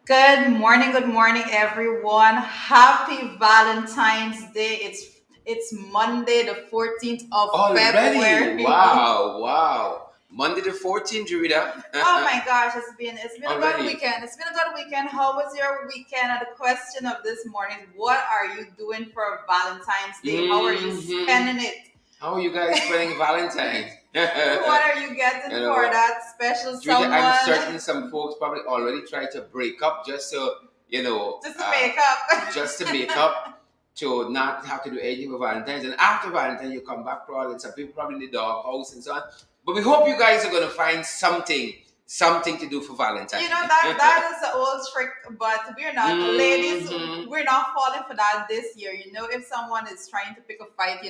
Good morning, everyone. Happy Valentine's Day. It's Monday, the 14th of Already? February. Wow, wow. Monday the 14th, Rita. Oh my gosh, it's been a good Already. weekend. It's been a good weekend. How was your weekend? And the question of this morning, what are you doing for Valentine's Day? How are you hmm spending it? How are you guys spending Valentine's? What are you getting you for know, that special Rita, I'm someone? certain some folks probably already tried to break up just to, you know, Just to uh, make up. just to make up to not have to do anything for Valentine's. And after Valentine's, you come back probably, and some people probably in the doghouse and so on. But we hope you guys are going to find something to do for Valentine's. That is the old trick, but we're not ladies. Mhm. We're not falling for that this year. If someone is trying to pick a fight,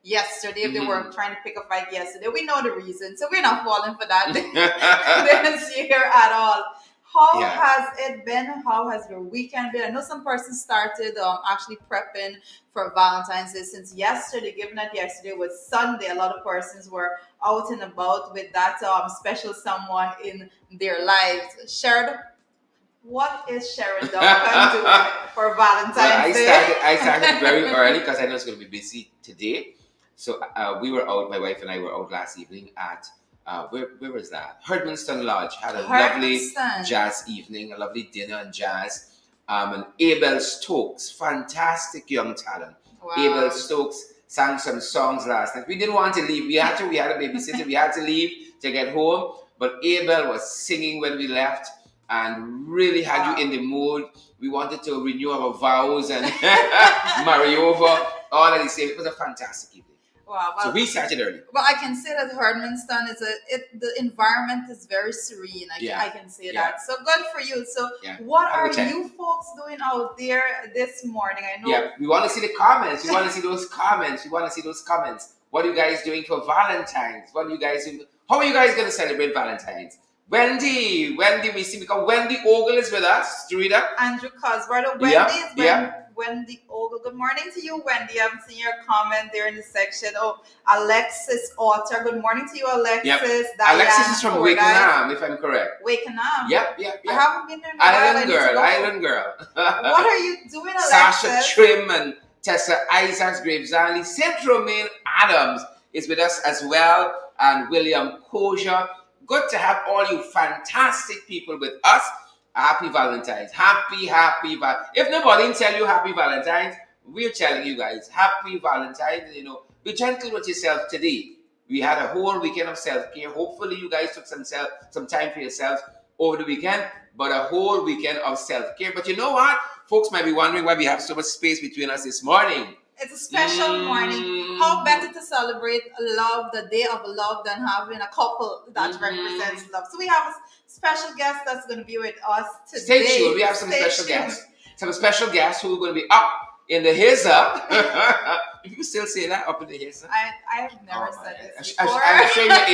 yesterday if they were Mhm. trying to pick a fight yesterday, we know the reason, so we're not falling for that this year at all. How Yeah. has it been? How has your weekend been? I know some persons started actually prepping for Valentine's Day since yesterday, given that yesterday was Sunday. A lot of persons were out and about with that special someone in their lives. Sharon, what is Sharon Duncan doing for Well, Valentine's I Day? started. I started very early because I know it's going to be busy today. So we were out. My wife and I were out last evening at where was that? Herdmanston Lodge. Had a lovely Hermiston. jazz evening, a lovely dinner and jazz. And Abel Stokes, fantastic young talent. Abel Wow. Stokes sang some songs last night. We didn't want to leave. We had to. We had a babysitter. We had to leave to get home. But Abel was singing when we left and really had you in the mood. We wanted to renew our vows and marry over all at the same. It was a fantastic evening. Wow. So Well, we started early. well, I can say that Herdmanston the environment is very serene. Yeah. I can say Yeah. that. So good for you. So Yeah. what Have a are good time. you folks doing out there this morning? I know. Yeah, we want to see the comments. We want to see those comments. We want to see those comments. What are you guys doing for Valentine's? What are you guys doing? How are you guys going to celebrate Valentine's? Wendy, we see because Wendy Ogle is with us. Do you read that? Andrew Cosworth. Wendy Yeah, is yeah. Wendy Ogle. Good morning to you, Wendy. I've seen your comment there in the section. Oh, Alexis Otter. Good morning to you, Alexis. Yep. Diane Alexis is from Fordyce. Wakenham, if I'm correct. Wakenham. Yep. I haven't been there in a while. I Island need to girl, go. Island girl. What are you doing, Alexis? Sasha Trim and Tessa Isaacs, Gravesali, St. Romaine Adams is with us as well, and William Kosher. Good to have all you fantastic people with us. Happy Valentine's. If nobody can tell you happy Valentine's, we're telling you guys happy Valentine's. Be gentle with yourself today. We had a whole weekend of self-care. Hopefully you guys took some time for yourselves over the weekend, but a whole weekend of self-care. But you know what? Folks might be wondering why we have so much space between us this morning. It's a special morning. How better to celebrate love, the day of love, than having a couple that represents love. So we have a special guest that's going to be with us today. Stay tuned. We have some special guests. Some special guests who are going to be up in the his up. If you still say that, up in the his up. I have never said this before. I'm showing my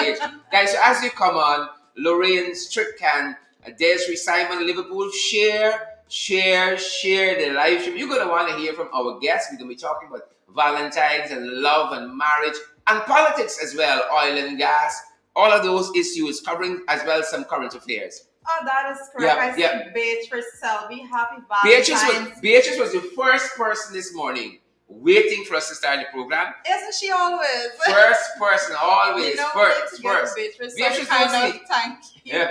age. Guys, so as you come on, Lorraine Strickland, Desiree Simon, Liverpool, share the live stream. You're going to want to hear from our guests. We're going to be talking about Valentine's and love and marriage and politics as well, oil and gas, all of those issues, covering as well some current affairs. Oh, that is correct. I see Beatrice Selby. Happy Valentine's. Beatrice was the first person this morning waiting for us to start the program. Isn't she always? First person, always. First. Beatrice, Beatrice some kind of thank you.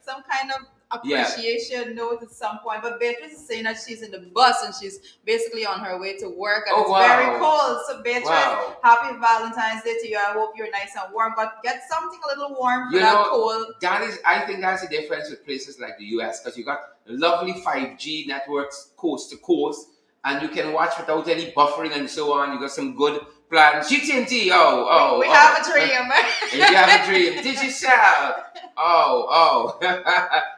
Some kind of appreciation note at some point. But Beatrice is saying that she's in the bus and she's basically on her way to work, and it's very cold. So Beatrice, happy Valentine's Day to you. I hope you're nice and warm, but get something a little warm for that cold. I think that's the difference with places like the US, because you got lovely 5G networks coast to coast, and you can watch without any buffering and so on. You got some good plans. GT&T, we have a dream. You have a dream. Digicel.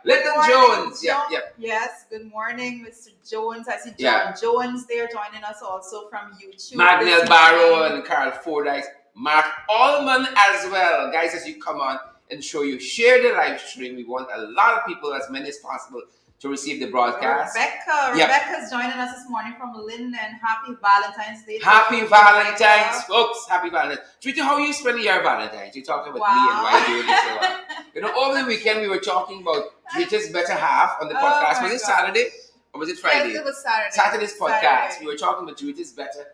Little Jones. Yep. Yes, good morning, Mr. Jones. I see John Jones there joining us also from YouTube. Magnell Barrow and Carl Fordyce. Mark Allman as well. Guys, as you come on and show you, share the live stream. We want a lot of people, as many as possible, to receive the broadcast. Yep. Rebecca's joining us this morning from Linden. Happy Valentine's Day. Happy Valentine's, folks. Happy Valentine's. Treaty, how are you spending your Valentine's? You're talking about me and why you're doing this. You know, over the weekend we were talking about Treaty's better half on the podcast. Was it Saturday or was it Friday? Yes, it was Saturday. Saturday's podcast. We were talking about Treaty's better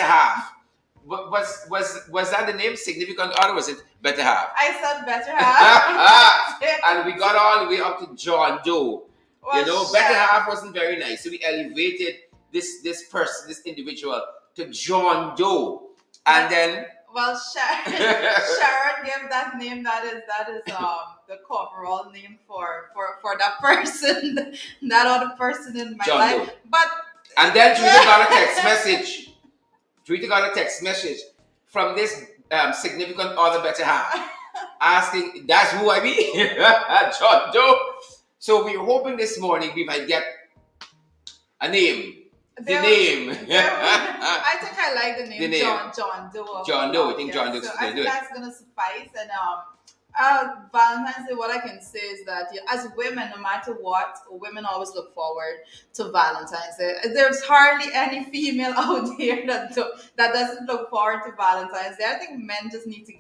half. Was that the name? Significant other? Was it better half? I said better half. And we got all the way up to John Doe. Well, you know, better half wasn't very nice. So we elevated this person, this individual, to John Doe. And then Sharon gave that name that is the coverall name for that person, that other person in my John life. Doe. And then Tweety got a text message. Tweety got a text message from this significant other better half asking, that's who I mean? John Doe. So we were hoping this morning we might get a name. The name. I think I like the name, John Doe. John Doe. I think John Doe. So I think that's gonna suffice. And Valentine's Day, what I can say is that as women, no matter what, women always look forward to Valentine's Day. There's hardly any female out there that doesn't look forward to Valentine's Day. I think men just need to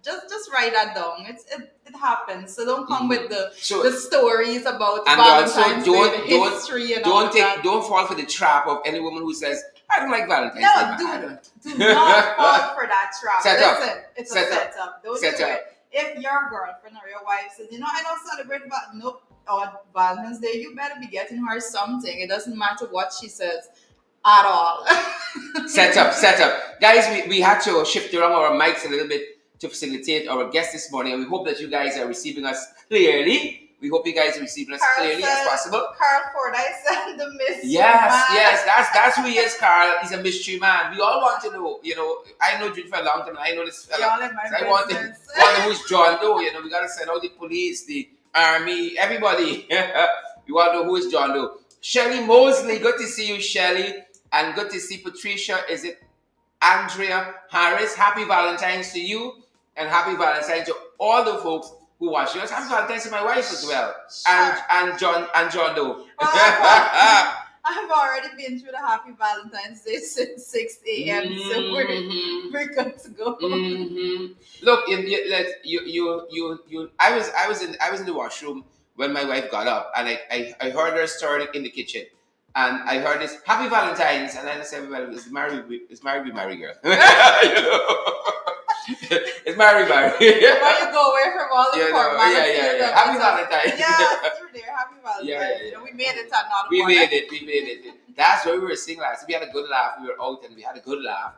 just write that down. It happens. So don't come with the stories about Valentine's Day, the history and all that. Don't fall for the trap of any woman who says, I don't like Valentine's Day. Do not fall for that trap. Listen, it's a setup. Don't do it. If your girlfriend or your wife says, I don't celebrate Valentine's Day, you better be getting her something. It doesn't matter what she says at all. Set up. Guys, we had to shift around our mics a little bit to facilitate our guest this morning, and we hope that you guys are receiving us clearly. We hope you guys are receiving us clearly as possible. Carl Ford, I said the mystery man. Yes, that's who he is, Carl. He's a mystery man. We all want to know, I know Jude for a long time, and I know this fella. I want to know who's John Doe. We got to send out the police, the army, everybody. We want to know who is John Doe. Shelley Mosley, good to see you, Shelley. And good to see Patricia. Is it Andrea Harris? Happy Valentine's to you. And happy Valentine's to all the folks who watch us. Happy Valentine's to my wife as well. And John Doe. I've already been through the happy Valentine's Day since 6 a.m. So we're good to go. Look, I was in the washroom when my wife got up, and I heard her stirring in the kitchen. And I heard this, happy Valentine's, and I said, well, it's married, be married, girl. It's married. When you go away from all the formalities. Yeah. Happy Valentine's. Yeah, you're there. Happy Valentine's. Yeah. We made it at not We made it. That's why we were singing last. We had a good laugh. We were out and we had a good laugh.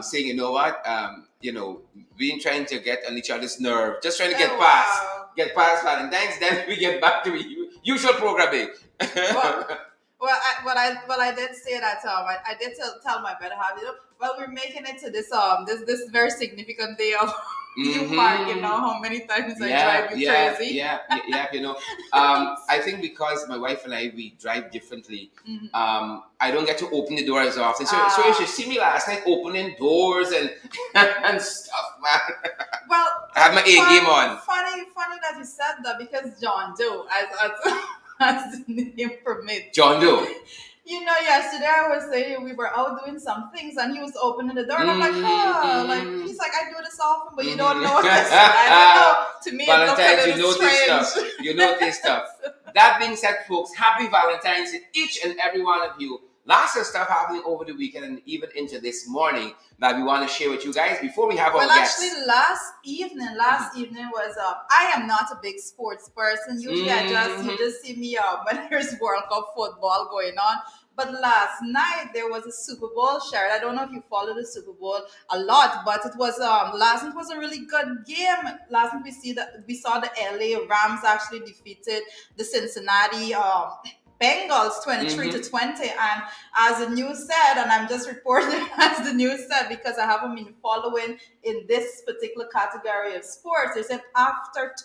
Saying, you know what? We ain't trying to get on each other's nerve. Just trying to get past Valentine's. Then we get back to usual programming. Well, I did say that I did tell my better half, we're making it to this this very significant day of you parking now. How many times I drive you crazy? Yeah. I think because my wife and we drive differently. I don't get to open the door as often. So you should see me last night opening doors and stuff, man. Well, I had my A game on. Funny that you said that, because John Doe, as the name permits. John Doe. Yesterday I was saying we were out doing some things and he was opening the door and I'm like, he's like, I do this often, but you don't notice. I don't know. To me, Valentine's, it looks a little strange. You notice stuff. That being said, folks, happy Valentine's to each and every one of you. Lots of stuff happening over the weekend and even into this morning that we want to share with you guys before we have our guests. Actually, last evening was I am not a big sports person. Usually, you just see me when there's World Cup football going on. But last night there was a Super Bowl. Sharon, I don't know if you follow the Super Bowl a lot, but it was last night was a really good game. Last night we saw the LA Rams actually defeated the Cincinnati Bengals 23-20, and as the news said, and I'm just reporting as the news said because I haven't been following in this particular category of sports, they said after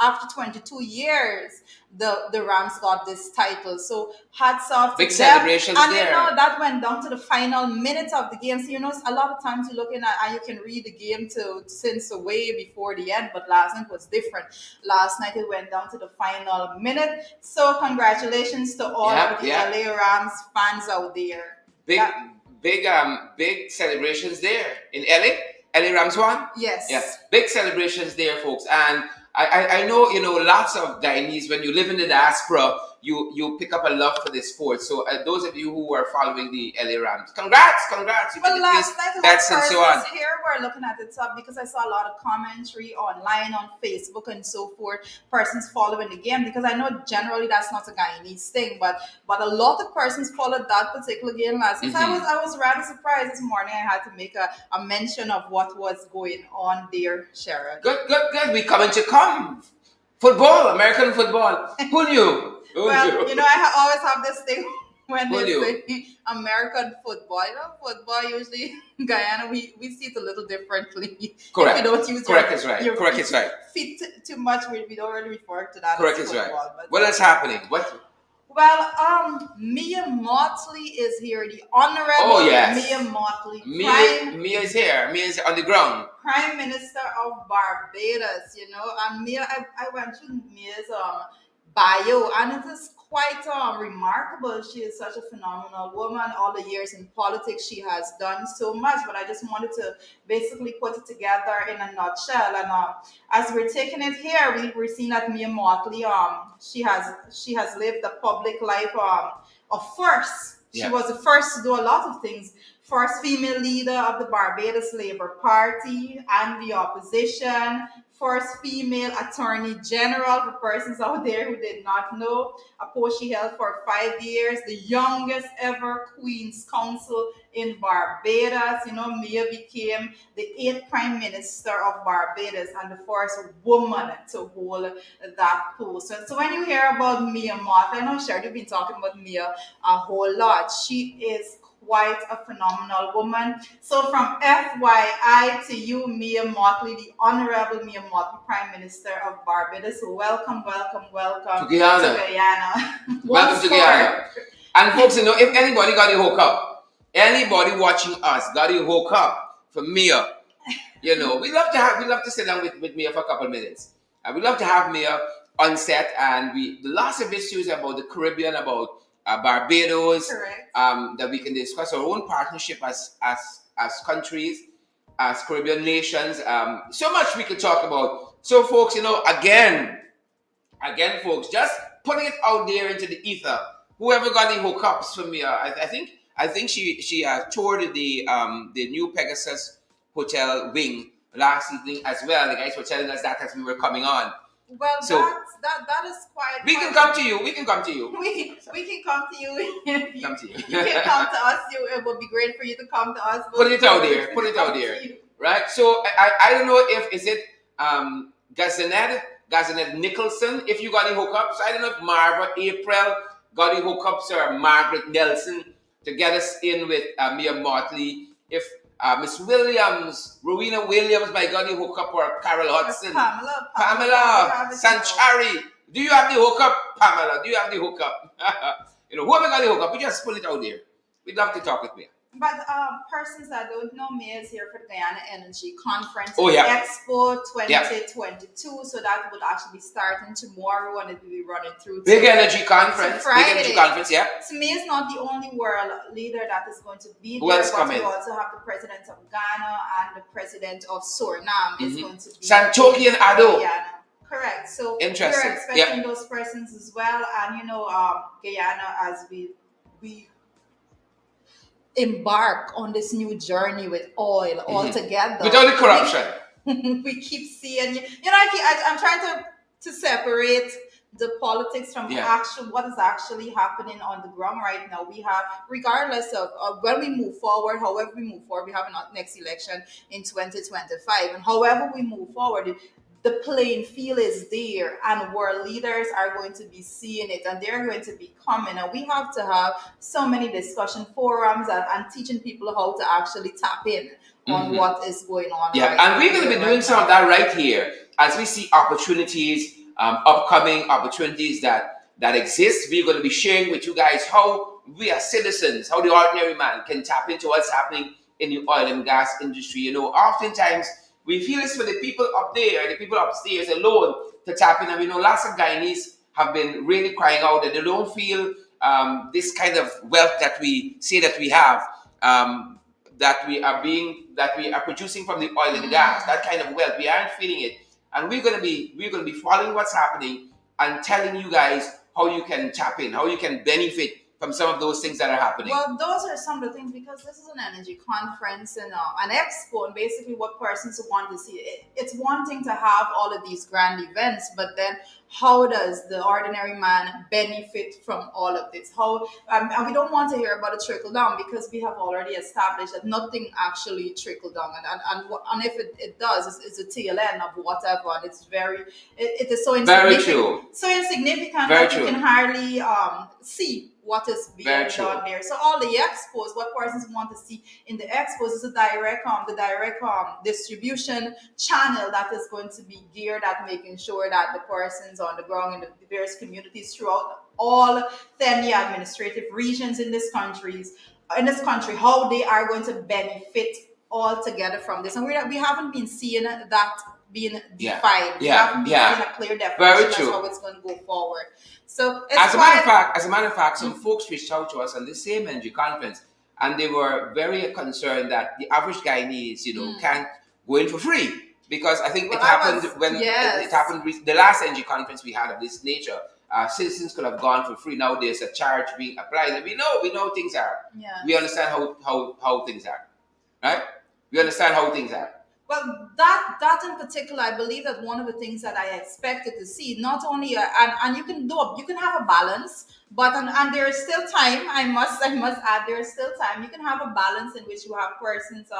after 22 years, the Rams got this title. So hats off to Big them. celebrations And there. that went down to the final minutes of the game. So a lot of times you're looking at and you can read the game to since way before the end, but last night was different. Last night it went down to the final minute. So congratulations to all of the LA Rams fans out there. Big celebrations there in LA. LA Rams won? Yes. Yeah. Big celebrations there, folks. And I know, lots of Guyanese, when you live in the diaspora, you pick up a love for this sport. So those of you who are following the LA Rams, congrats. Well, last night, that's and so on. Here we're looking at it up because I saw a lot of commentary online on Facebook and so forth. Persons following the game because I know generally that's not a Guyanese thing, but a lot of persons followed that particular game last night. Mm-hmm. So I was rather surprised this morning. I had to make a mention of what was going on there, Sharon. Good. We coming to come. Football, American football. Who knew? I always have this thing when they say American football. Football usually Guyana we see it a little differently. Correct. If you don't use Correct is right. Correct is right. Feet too much. We don't really refer to that. Correct as is right. But what is happening? What? Well, Mia Motley is here. The Honorable Mia Motley. Mia is here. Mia is on the ground. Prime Minister of Barbados. And Mia, I went through Mia's bio, and it is quite remarkable. She is such a phenomenal woman. All the years in politics, she has done so much. But I just wanted to basically put it together in a nutshell. And as we're taking it here, we're seeing that Mia Motley, she has lived a public life of first. She was the first to do a lot of things. First female leader of the Barbados Labour Party and the opposition. First female attorney general for persons out there who did not know. A post she held for 5 years. The youngest ever Queen's Counsel in Barbados. Mia became the 8th Prime Minister of Barbados and the first woman to hold that post. So when you hear about Mia Motley, I know Sherry, you've been talking about Mia a whole lot. She is quite a phenomenal woman. So from FYI to you, Mia Motley, the Honorable Mia Motley, Prime Minister of Barbados. So welcome to Guyana. Welcome to Guyana. And folks, if anybody got a hook up, anybody watching us got a hook up for Mia, we love to sit down with Mia for a couple of minutes. And we love to have Mia on set, and the lots of issues about the Caribbean, about Barbados, that we can discuss our own partnership as countries, as Caribbean nations. So much we could talk about. So, folks, again, folks, just putting it out there into the ether. Whoever got the hookups for me, I think she toured the new Pegasus Hotel wing last evening as well. The guys were telling us that as we were coming on. Well, so that is quite. We can come to you. We can come to you. We can come to you. You come to you. You can come to us. It would be great for you to come to us. Put it out there. Right. So I don't know if is it Gazanet Nicholson. If you got any hookups, I don't know if Marva April got any hookups or Margaret Nelson to get us in with Mia Motley. If Miss Williams, Rowena Williams, my God, you hook up, or Carol Hudson. Pamela Sanchari. Do you have the hookup, Pamela? Do you have the hookup? Whoever got the hookup, we just put it out there. We'd love to talk with me. But persons that don't know, Mia is here for the Guyana Energy Conference Expo 2022. So that would actually be starting tomorrow and it will be running through Big Energy Conference. Big Energy Conference, yeah. So Mia is not the only world leader that is going to be Who there, else but coming? we also have the president of Ghana and the president of Suriname is going to be Santoki and Ado. Guyana. Correct. So we're interesting. expecting those persons as well. And Guyana, as we embark on this new journey with oil altogether. Without the corruption. We keep seeing, I'm trying to separate the politics from what is actually happening on the ground right now. We have, regardless of when we move forward, however we move forward, we have a next election in 2025. And however we move forward, the playing field is there and world leaders are going to be seeing it and they're going to be coming. And we have to have so many discussion forums and teaching people how to actually tap in on what is going on. Yeah, and we're going to be doing some of that right here as we see opportunities upcoming opportunities that exist. We're going to be sharing with you guys how we as citizens, how the ordinary man can tap into what's happening in the oil and gas industry. Oftentimes we feel it's for the people up there, the people upstairs alone to tap in. And we know lots of Guyanese have been really crying out that they don't feel this kind of wealth that we say that we have, that we are producing from the oil and gas. That kind of wealth, we aren't feeling it, and we're gonna be following what's happening and telling you guys how you can tap in, how you can benefit from some of those things that are happening. Well, those are some of the things because this is an energy conference and an expo, and basically what persons want to see. It's one thing to have all of these grand events, but then how does the ordinary man benefit from all of this? And we don't want to hear about a trickle down because we have already established that nothing actually trickle down, and if it does, it's a tail end of whatever, and it's it is so Very insignificant, true. so insignificant Very that you true. can hardly see what is being Very true. done there. So all the expos, what persons want to see in the expos is the direct distribution channel that is going to be geared at making sure that the persons on the ground in the various communities throughout all 10 administrative regions in this country, how they are going to benefit all together from this. And we haven't been seeing that being Yeah. defined. We Yeah. haven't been Yeah. seeing a clear Very definition as true. how it's going to go forward. So it's As a matter of quite fact, some folks reached out to us on the same energy conference, and they were very concerned that the average Guyanese, can't go in for free because I think Well, it happened yes. it happened the last energy conference we had of this nature. Citizens could have gone for free. Now there's a charge being applied, and we know things are. Yeah. We understand how things are, right? We understand how things are. Well, that in particular, I believe that one of the things that I expected to see, not only and you can have a balance, but and there is still time. I must add, there is still time. You can have a balance in which you have persons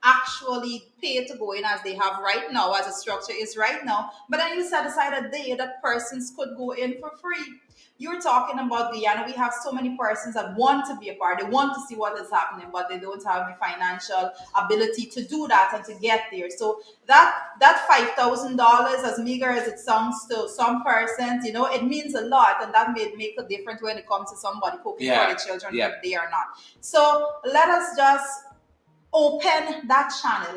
actually pay to go in as they have right now, as the structure is right now. But then you set aside a day that persons could go in for free. You're talking about Guyana. We have so many persons that want to be a part. They want to see what is happening, but they don't have the financial ability to do that and to get there. So that $5,000, as meager as it sounds to some persons, it means a lot, and that may make a difference when it comes to somebody cooking for the children if they are not. So let us just open that channel.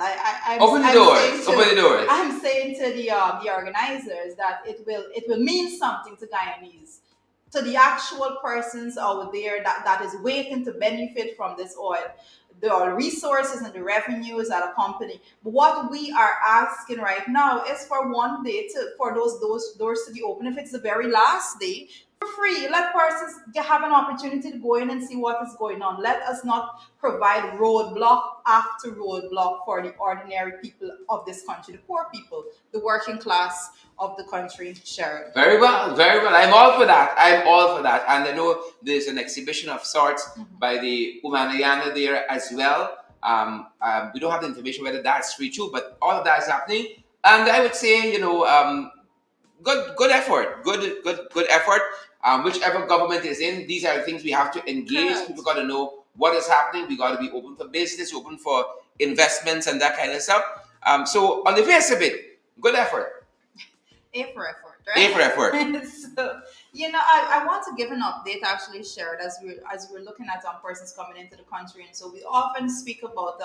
Open the doors. Open the doors. I'm saying to the organizers that it will mean something to Guyanese, to the actual persons out there that is waiting to benefit from this oil, the resources and the revenues that accompany. But what we are asking right now is for one day for those doors to be open. If it's the very last day, for free, let persons have an opportunity to go in and see what is going on. Let us not provide roadblock after roadblock for the ordinary people of this country, the poor people, the working class of the country, Sharon. Very well, very well. I'm all for that. I'm all for that. And I know there's an exhibition of sorts by the Umanayana there as well. We don't have the information whether that's free too, but all of that is happening. And I would say, good effort, good effort. Whichever government is in, these are the things we have to engage. Correct. People got to know what is happening. We got to be open for business, open for investments and that kind of stuff. So on the face of it, good effort. A for effort, right? A for effort. So, I want to give an update actually shared as we're looking at persons coming into the country, and so we often speak about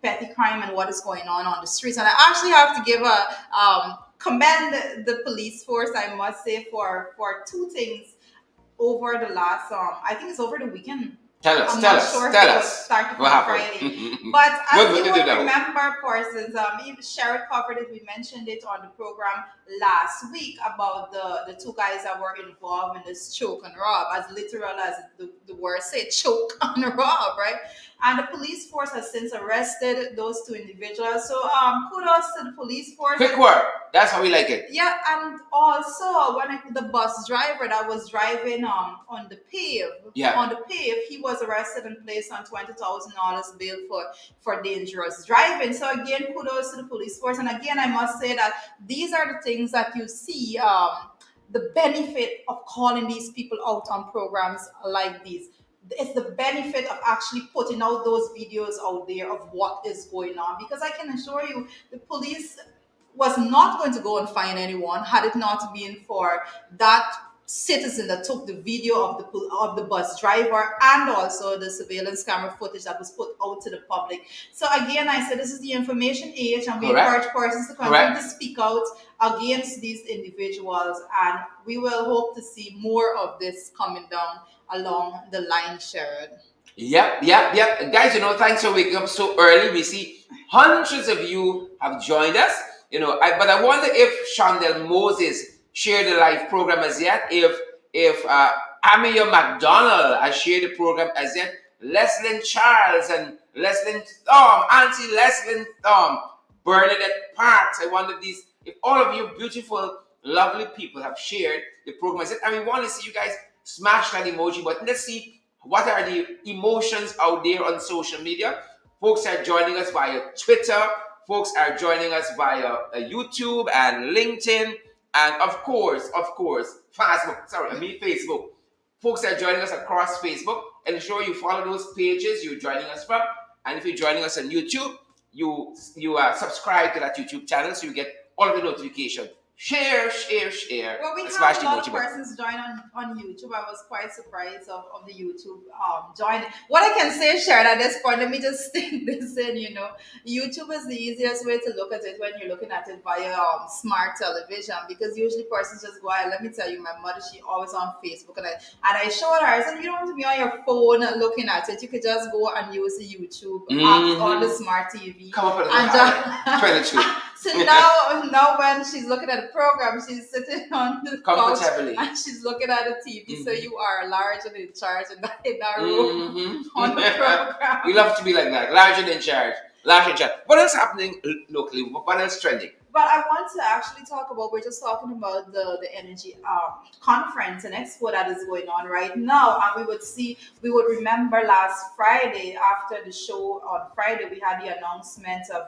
petty crime and what is going on the streets. And I actually have to give a commend the police force, I must say, for two things over the last I think it's over the weekend. Tell us, I'm tell not us, sure if tell it was us. started What on happened? Friday. But What as you did you will know? remember, persons, even Sherrod covered it. We mentioned it on the program last week about the two guys that were involved in this choke and rob, as literal as the word said, choke and rob, right? And the police force has since arrested those two individuals. So kudos to the police force. Quick work. That's how we like it. Yeah, and also the bus driver that was driving on the pave, he was arrested and placed on $20,000 bail for dangerous driving. So again, kudos to the police force. And again, I must say that these are the things that you see the benefit of calling these people out on programs like these. It's the benefit of actually putting out those videos out there of what is going on, because I can assure you the police was not going to go and find anyone had it not been for that citizen that took the video of the bus driver and also the surveillance camera footage that was put out to the public. So again, I said this is the information age, and we encourage persons to continue to speak out against these individuals, and we will hope to see more of this coming down along the line, Sharon. Yep. Guys, thanks for waking up so early. We see hundreds of you have joined us. But I wonder if Chandel Moses shared the live program as yet. If Amia McDonald has shared the program as yet. Leslyn Charles and Leslyn Thom, Auntie Leslyn Thom, Bernadette Parks. I wonder if all of you beautiful, lovely people have shared the program as yet. And we want to see you guys smash that emoji button. Let's see what are the emotions out there on social media. Folks are joining us via Twitter. Folks are joining us via YouTube and LinkedIn. And of course, Facebook. Folks are joining us across Facebook. Ensure you follow those pages you're joining us from. And if you're joining us on YouTube, you subscribe to that YouTube channel so you get all of the notifications. Share. Well, we have a lot of persons join on YouTube. I was quite surprised of the YouTube join. What I can say, Sharon, at this point, let me just stick this in. YouTube is the easiest way to look at it when you're looking at it via smart television, because usually persons just go out. Let me tell you, my mother, she always on Facebook, and I showed her. I said, you don't have to be on your phone looking at it. You could just go and use the YouTube app on the smart TV. Come up with a 22. So now when she's looking at the program, she's sitting on the couch and she's looking at the TV. So you are large and in charge in that room on the program. We love to be like that, large and in charge. What else happening locally? What else trending? But I want to actually talk about, we're just talking about the energy conference and expo that is going on right now. And we would remember last Friday, after the show on Friday, we had the announcement of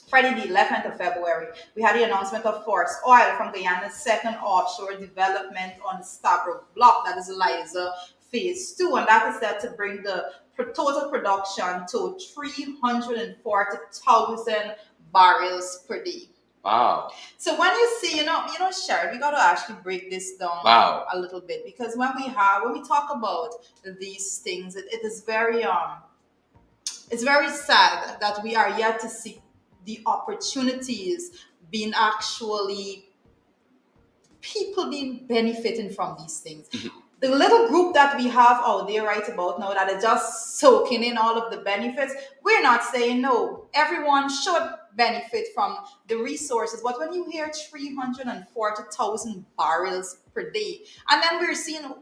Friday the 11th of February, we had the announcement of Force Oil from Guyana's second offshore development on the Stabroek block, that is Liza Phase 2, and that is set to bring the total production to 340,000 barrels per day. Wow. So when you see, Sharon, we got to actually break this down a little bit, because when we talk about these things, it is very it's very sad that we are yet to see the opportunities being people being benefiting from these things. The little group that we have out there right about now that are just soaking in all of the benefits, we're not saying no. Everyone should benefit from the resources. But when you hear 340,000 barrels per day, and then we're seeing,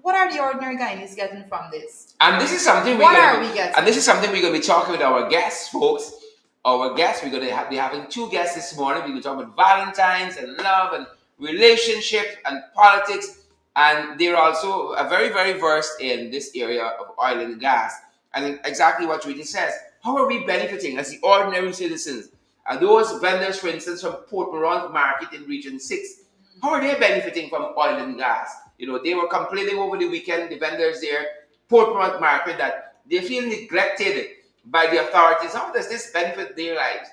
what are the ordinary Guyanese getting from this? And this is something we're going to be talking with our guests, folks. Our guests, we're going to be having two guests this morning. We're going to talk about Valentine's and love and relationships and politics. And they're also very, very versed in this area of oil and gas. And exactly what Rita says. How are we benefiting as the ordinary citizens? And those vendors, for instance, from Port Morant Market in Region 6, how are they benefiting from oil and gas? They were complaining over the weekend, the vendors there, Port Morant Market, that they feel neglected by the authorities. How does this benefit their lives?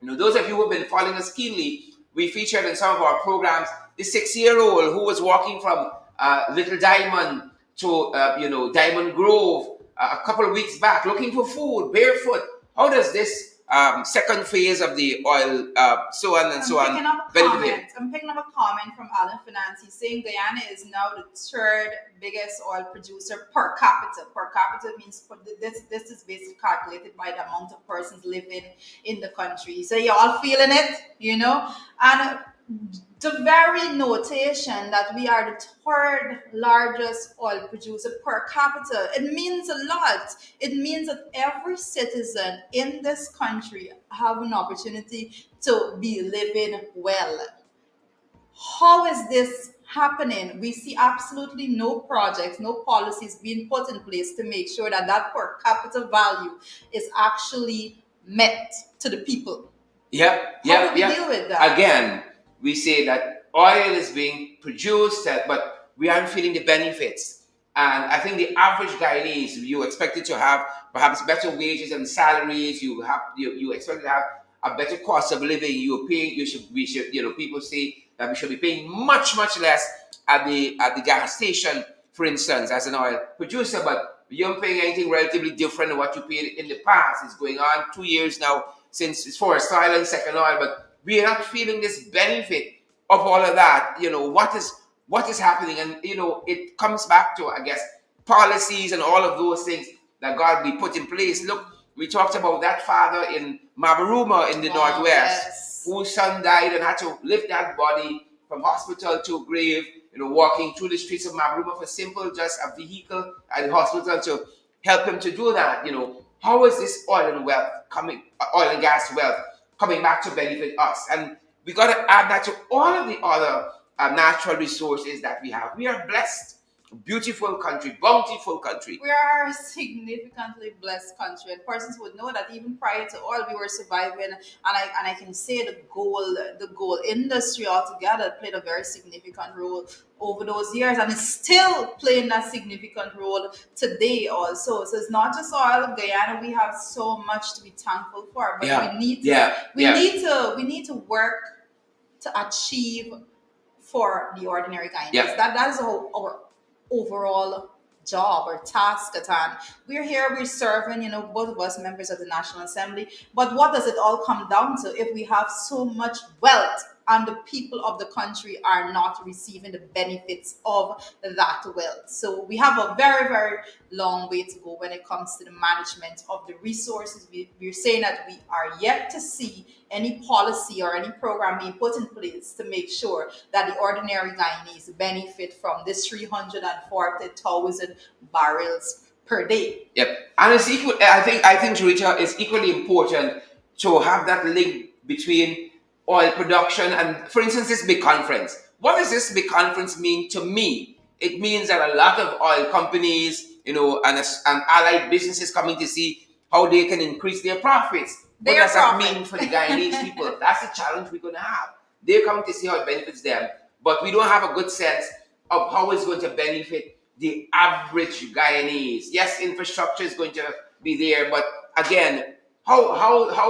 Those of you who have been following us keenly, we featured in some of our programs the 6-year-old who was walking from Little Diamond to Diamond Grove a couple of weeks back, looking for food, barefoot. How does this second phase of the oil, so on and so on, benefit? I'm picking up a comment from Alan Finance. He's saying Guyana is now the third biggest oil producer per capita. Per capita means this is basically calculated by the amount of persons living in the country. So you all feeling it, and the very notation that we are the third largest oil producer per capita, it means a lot. It means that every citizen in this country have an opportunity to be living well. How is this happening? We see absolutely no projects, no policies being put in place to make sure that per capita value is actually met to the people. How do we deal with that? Again, we say that oil is being produced, but we aren't feeling the benefits. And I think the average Guyanese, you expected to have perhaps better wages and salaries. You expect to have a better cost of living. You're paying. We should. People say that we should be paying much, much less at the gas station, for instance, as an oil producer. But you're paying anything relatively different than what you paid in the past. It's going on 2 years now since it's first oil and second oil, but we are not feeling this benefit of all of that. What is happening, and it comes back to, I guess, policies and all of those things that God be put in place. Look, we talked about that father in Mabaruma in the Northwest, Yes. whose son died and had to lift that body from hospital to grave, walking through the streets of Mabaruma for simple, just a vehicle at the hospital to help him to do that. How is this oil and gas wealth coming back to benefit us? And we got to add that to all of the other natural resources that we have. We are blessed, beautiful country, bountiful country. We are a significantly blessed country, and persons would know that even prior to oil, we were surviving. And I can say the gold industry altogether played a very significant role over those years, and is still playing that significant role today also. So it's not just oil. Guyana, we have so much to be thankful for, but Yeah. we need to Yeah. we Yeah. need to we need to work to achieve for the ordinary Guyanese. Yeah. That is our overall job or task at hand. We're here, we're serving, both of us members of the National Assembly. But what does it all come down to if we have so much wealth and the people of the country are not receiving the benefits of that wealth? So we have a very, very long way to go when it comes to the management of the resources. We're saying that we are yet to see any policy or any program being put in place to make sure that the ordinary Guyanese benefit from this 340,000 barrels per day. Yep, and it's equal. I think Rita, it's equally important to have that link between oil production and, for instance, this big conference. What does this big conference mean to me? It means that a lot of oil companies, and allied businesses coming to see how they can increase their profits. What Their does that profit. mean for the Guyanese people? That's the challenge we're going to have. They're coming to see how it benefits them, but we don't have a good sense of how it's going to benefit the average Guyanese. Yes, infrastructure is going to be there, but again, how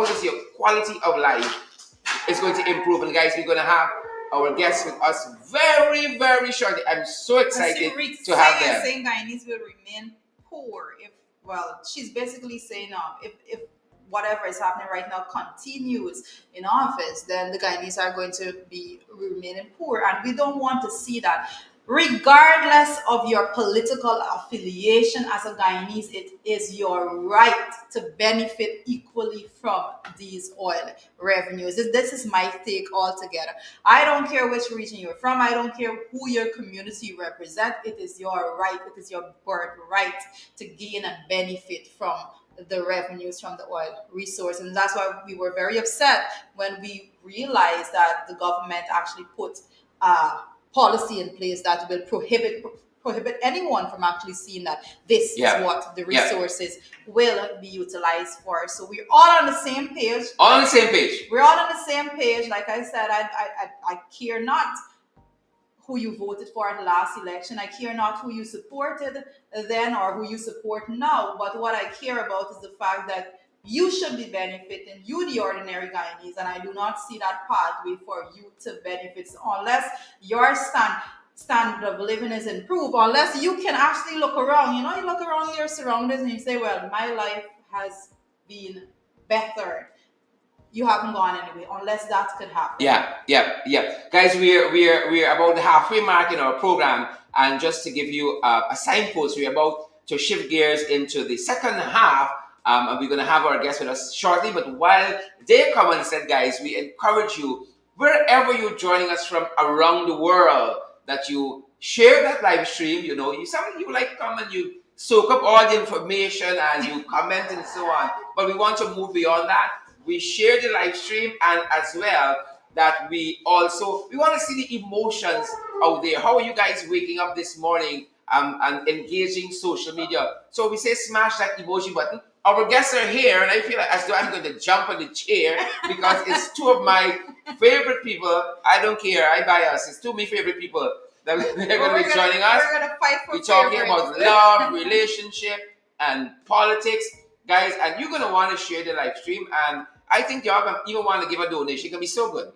does your quality of life is going to improve? And guys, we're going to have our guests with us very, very shortly. I'm so excited to have them. Saying Guyanese will remain poor she's basically saying if whatever is happening right now continues in office, then the Guyanese are going to be remaining poor, and we don't want to see that. Regardless of your political affiliation as a Guyanese, it is your right to benefit equally from these oil revenues. This is my take altogether. I don't care which region you're from. I don't care who your community represents. It is your right. It is your birthright to gain and benefit from the revenues from the oil resource. And that's why we were very upset when we realized that the government actually put policy in place that will prohibit anyone from actually seeing that this is what the resources will be utilized for. So we're all on the same page. All on the same page. We're all on the same page. Like I said, I care not who you voted for in the last election. I care not who you supported then or who you support now. But what I care about is the fact that you should be benefiting, you the ordinary Guyanese, and I do not see that pathway for you to benefit unless your standard of living is improved, unless you can actually look around. You look around your surroundings and you say, well, my life has been better. You haven't gone anywhere unless that could happen. Yeah. Guys, we're about the halfway mark in our program, and just to give you a signpost, we're about to shift gears into the second half. And we're going to have our guests with us shortly. But while they come and said, guys, we encourage you, wherever you're joining us from around the world, that you share that live stream. You come and you soak up all the information and you comment and so on. But we want to move beyond that. We share the live stream, and as well that we want to see the emotions out there. How are you guys waking up this morning and engaging social media? So we say smash that emoji button. Our guests are here, and I feel like as though I'm going to jump on the chair because it's two of my favorite people. I don't care. I bias. It's two of my favorite people that they're going to be joining us. We're going to fight for We're talking about love, relationship, and politics. Guys, and you're going to want to share the live stream. And I think y'all gonna even want to give a donation. It can be so good.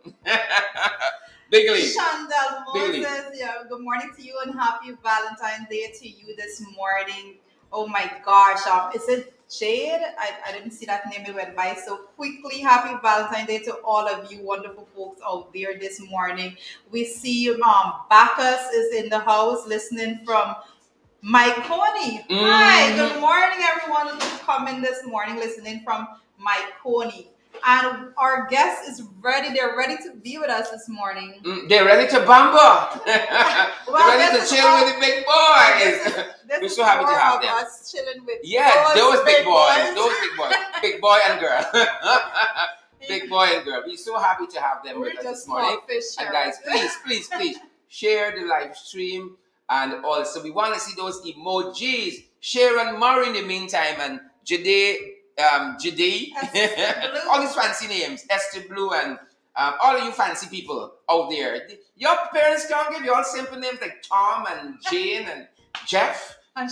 Big league. Chandel Big league. Moses, yeah, good morning to you and happy Valentine's Day to you this morning. Oh my gosh, is it Jade? I didn't see that name, it went by so quickly. Happy Valentine's Day to all of you wonderful folks out there this morning. We see Bacchus is in the house listening from Mike Coney. Hi, good morning, everyone who's coming this morning listening from Mike Coney. And our guest is ready. They're ready to be with us this morning. They're ready to bamba. They're ready to chill with the big boys. We're so happy to have them. Us chilling with those big boys. Those big boys. Big boy and girl. Big boy and girl. We're so happy to have them with us this morning. And guys, please share the live stream. And also, we want to see those emojis. Sharon Murray in the meantime, and Jade, all these fancy names, Esther Blue, and all of you fancy people out there. Your parents can't give you all simple names like Tom and Jane and Jeff. And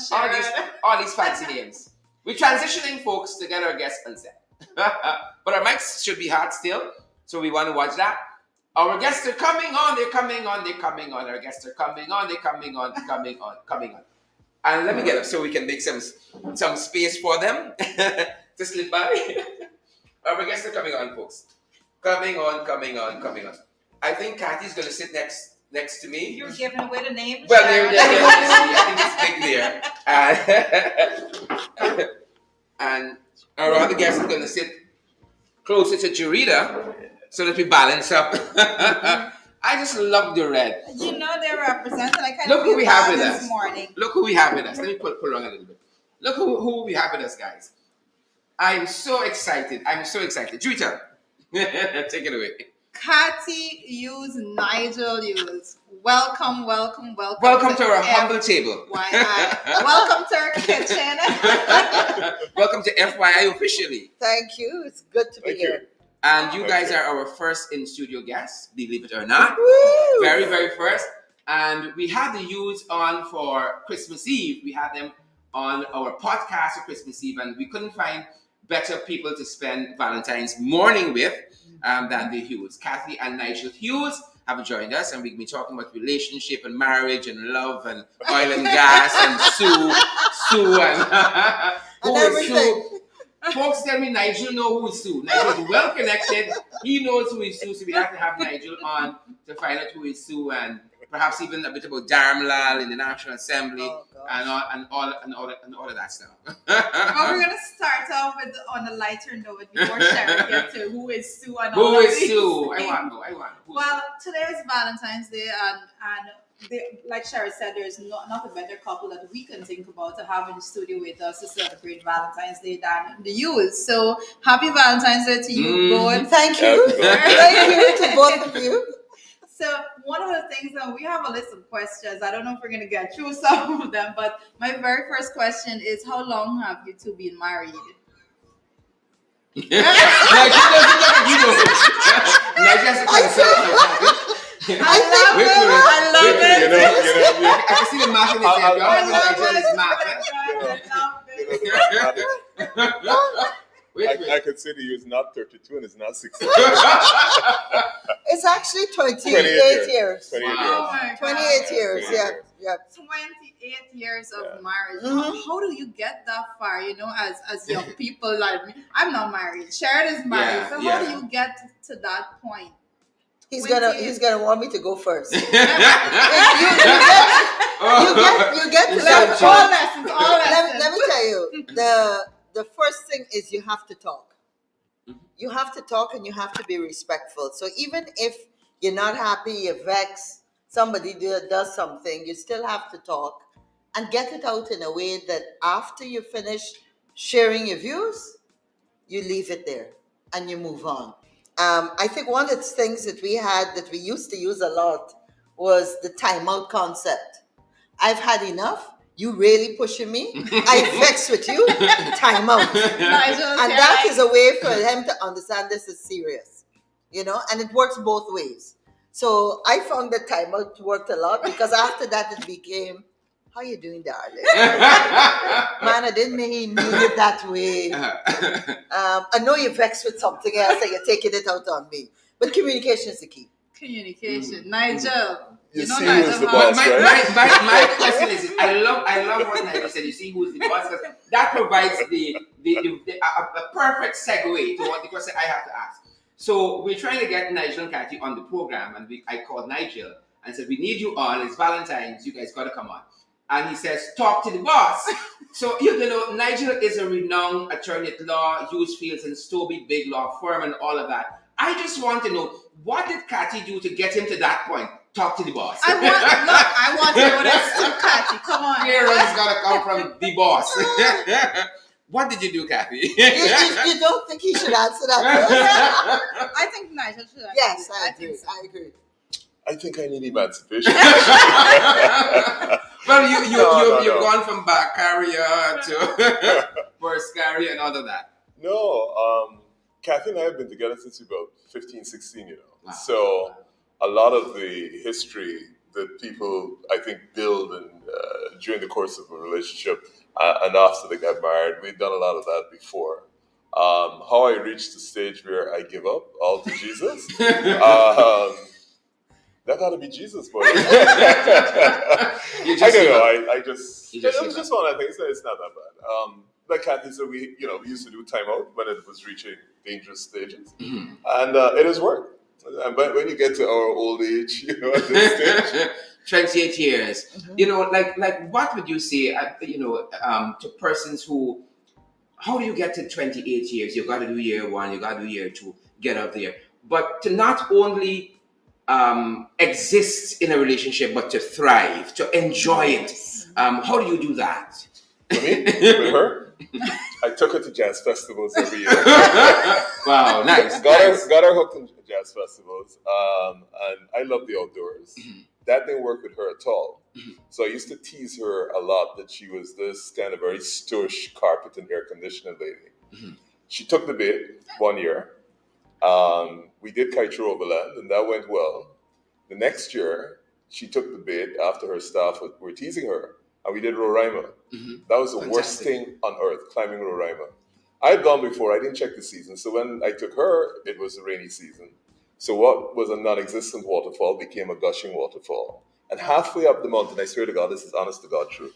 all these fancy names. We're transitioning, folks, to get our guests on set. But our mics should be hot still, so we want to watch that. Our guests are coming on, they're coming on. Our guests are coming on, they're coming on. And let me get up so we can make some space for them to slip by. Our guests are coming on, folks. Coming on. I think Kathy's going to sit next to me. You're giving away the name? Well, there. I think it's big there. And our other guest is going to sit closer to Jarita, so that we balance up. I just love the red. You know they're represented. I kind Look of who we have with us this morning. Look who we have with us. Let me pull on a little bit. Look who we have with us, guys. I'm so excited. Juita, take it away. Cathy Hughes, Nigel Hughes. Welcome. Welcome to our humble table. Welcome to our kitchen. Welcome to FYI officially. Thank you. It's good to be here. And you guys are our first in-studio guests, believe it or not. Woo! Very, very first. And we had the youths on for Christmas Eve. We had them on our podcast for Christmas Eve, and we couldn't find better people to spend Valentine's morning with than the Hughes. Cathy and Nigel Hughes have joined us, and we've been talking about relationship and marriage and love and oil and gas and Sue and and everything. Sue. Folks tell me Nigel know who is Sue. Nigel is well connected. He knows who is Sue, so we have to have Nigel on to find out who is Sue, and perhaps even a bit about Dharmlal in the National Assembly and all of that stuff. Well, we're gonna start off on a lighter note before Sharon gets to who is Sue and who all is of these Sue? things. I want. Well, today is Valentine's Day, and like Sherry said, there's not a better couple that we can think about to have in the studio with us to celebrate Valentine's Day than the youth. So happy Valentine's Day to you both. Thank you. Thank you to both of you. So one of the things that we have a list of questions. I don't know if we're going to get through some of them, but my very first question is, how long have you two been married? I love it. I can see the math in his head. I love it. I consider you is not 32 and it's not 60. It's actually 28 years. 28 years. 28 years, yeah. 28 years of marriage. Mm-hmm. How do you get that far, as young people like me? I'm not married. Sharon is married. So how do you get to that point? He's gonna want me to go first. you get to that all lessons. Let me tell you, the first thing is you have to talk. You have to talk and you have to be respectful. So even if you're not happy, you're vexed, somebody does something, you still have to talk and get it out in a way that after you finish sharing your views, you leave it there and you move on. I think one of the things that we used to use a lot was the timeout concept. I've had enough. You really pushing me. I vex with you. Timeout. And that is a way for him to understand this is serious, and it works both ways. So I found that timeout worked a lot because after that it became how you doing, darling? Man, I didn't mean it that way. I know you're vexed with something else and you're taking it out on me. But communication is the key. Communication. Nigel. You know see Nigel, who's the huh? boss, right? My question is, I love what Nigel said. You see who's the boss, because that provides a perfect segue to what the question I have to ask. So we're trying to get Nigel and Kathy on the program, and I called Nigel and said, we need you on. It's Valentine's. You guys got to come on. And he says, talk to the boss. So, you know, Nigel is a renowned attorney at law, Hughes Fields and Stobie, big law firm and all of that. I just want to know, what did Kathy do to get him to that point? Talk to the boss. I want to know this. Kathy, come on. Aaron's got to come from the boss. What did you do, Kathy? You don't think he should answer that question? I think Nigel should answer. Yes, this. I agree. I agree. I think I need emancipation. Well, you've No. gone from back carrier to first carrier and all of that. No, Kathy and I have been together since we were about 15, 16, you know. Wow. So a lot of the history that people, I think, build during the course of a relationship and after they get married, we've done a lot of that before. How I reached the stage where I give up all to Jesus, that got to be Jesus, buddy. I don't know. I just it was just one of the things. It's not that bad. Like Kathy said, we used to do timeout when it was reaching dangerous stages, and it has worked. And when you get to our old age, at this stage, 28 years, like what would you say, to persons who, how do you get to 28 years? You got to do year one, you got to do year two, get up there, but to not only exist in a relationship, but to thrive, to enjoy it. How do you do that? For me, with her, I took her to jazz festivals every year. Wow, nice. Got her hooked in jazz festivals, and I love the outdoors. That didn't work with her at all. So I used to tease her a lot that she was this kind of very stush carpet and air conditioning lady. She took the bait one year. We did Kaitro Overland, and that went well. The next year, she took the bait after her staff were teasing her, and we did Roraima. That was the worst thing on earth, climbing Roraima. I had gone before, I didn't check the season, so when I took her, it was a rainy season. So what was a non-existent waterfall became a gushing waterfall. And halfway up the mountain, I swear to God, this is honest to God truth,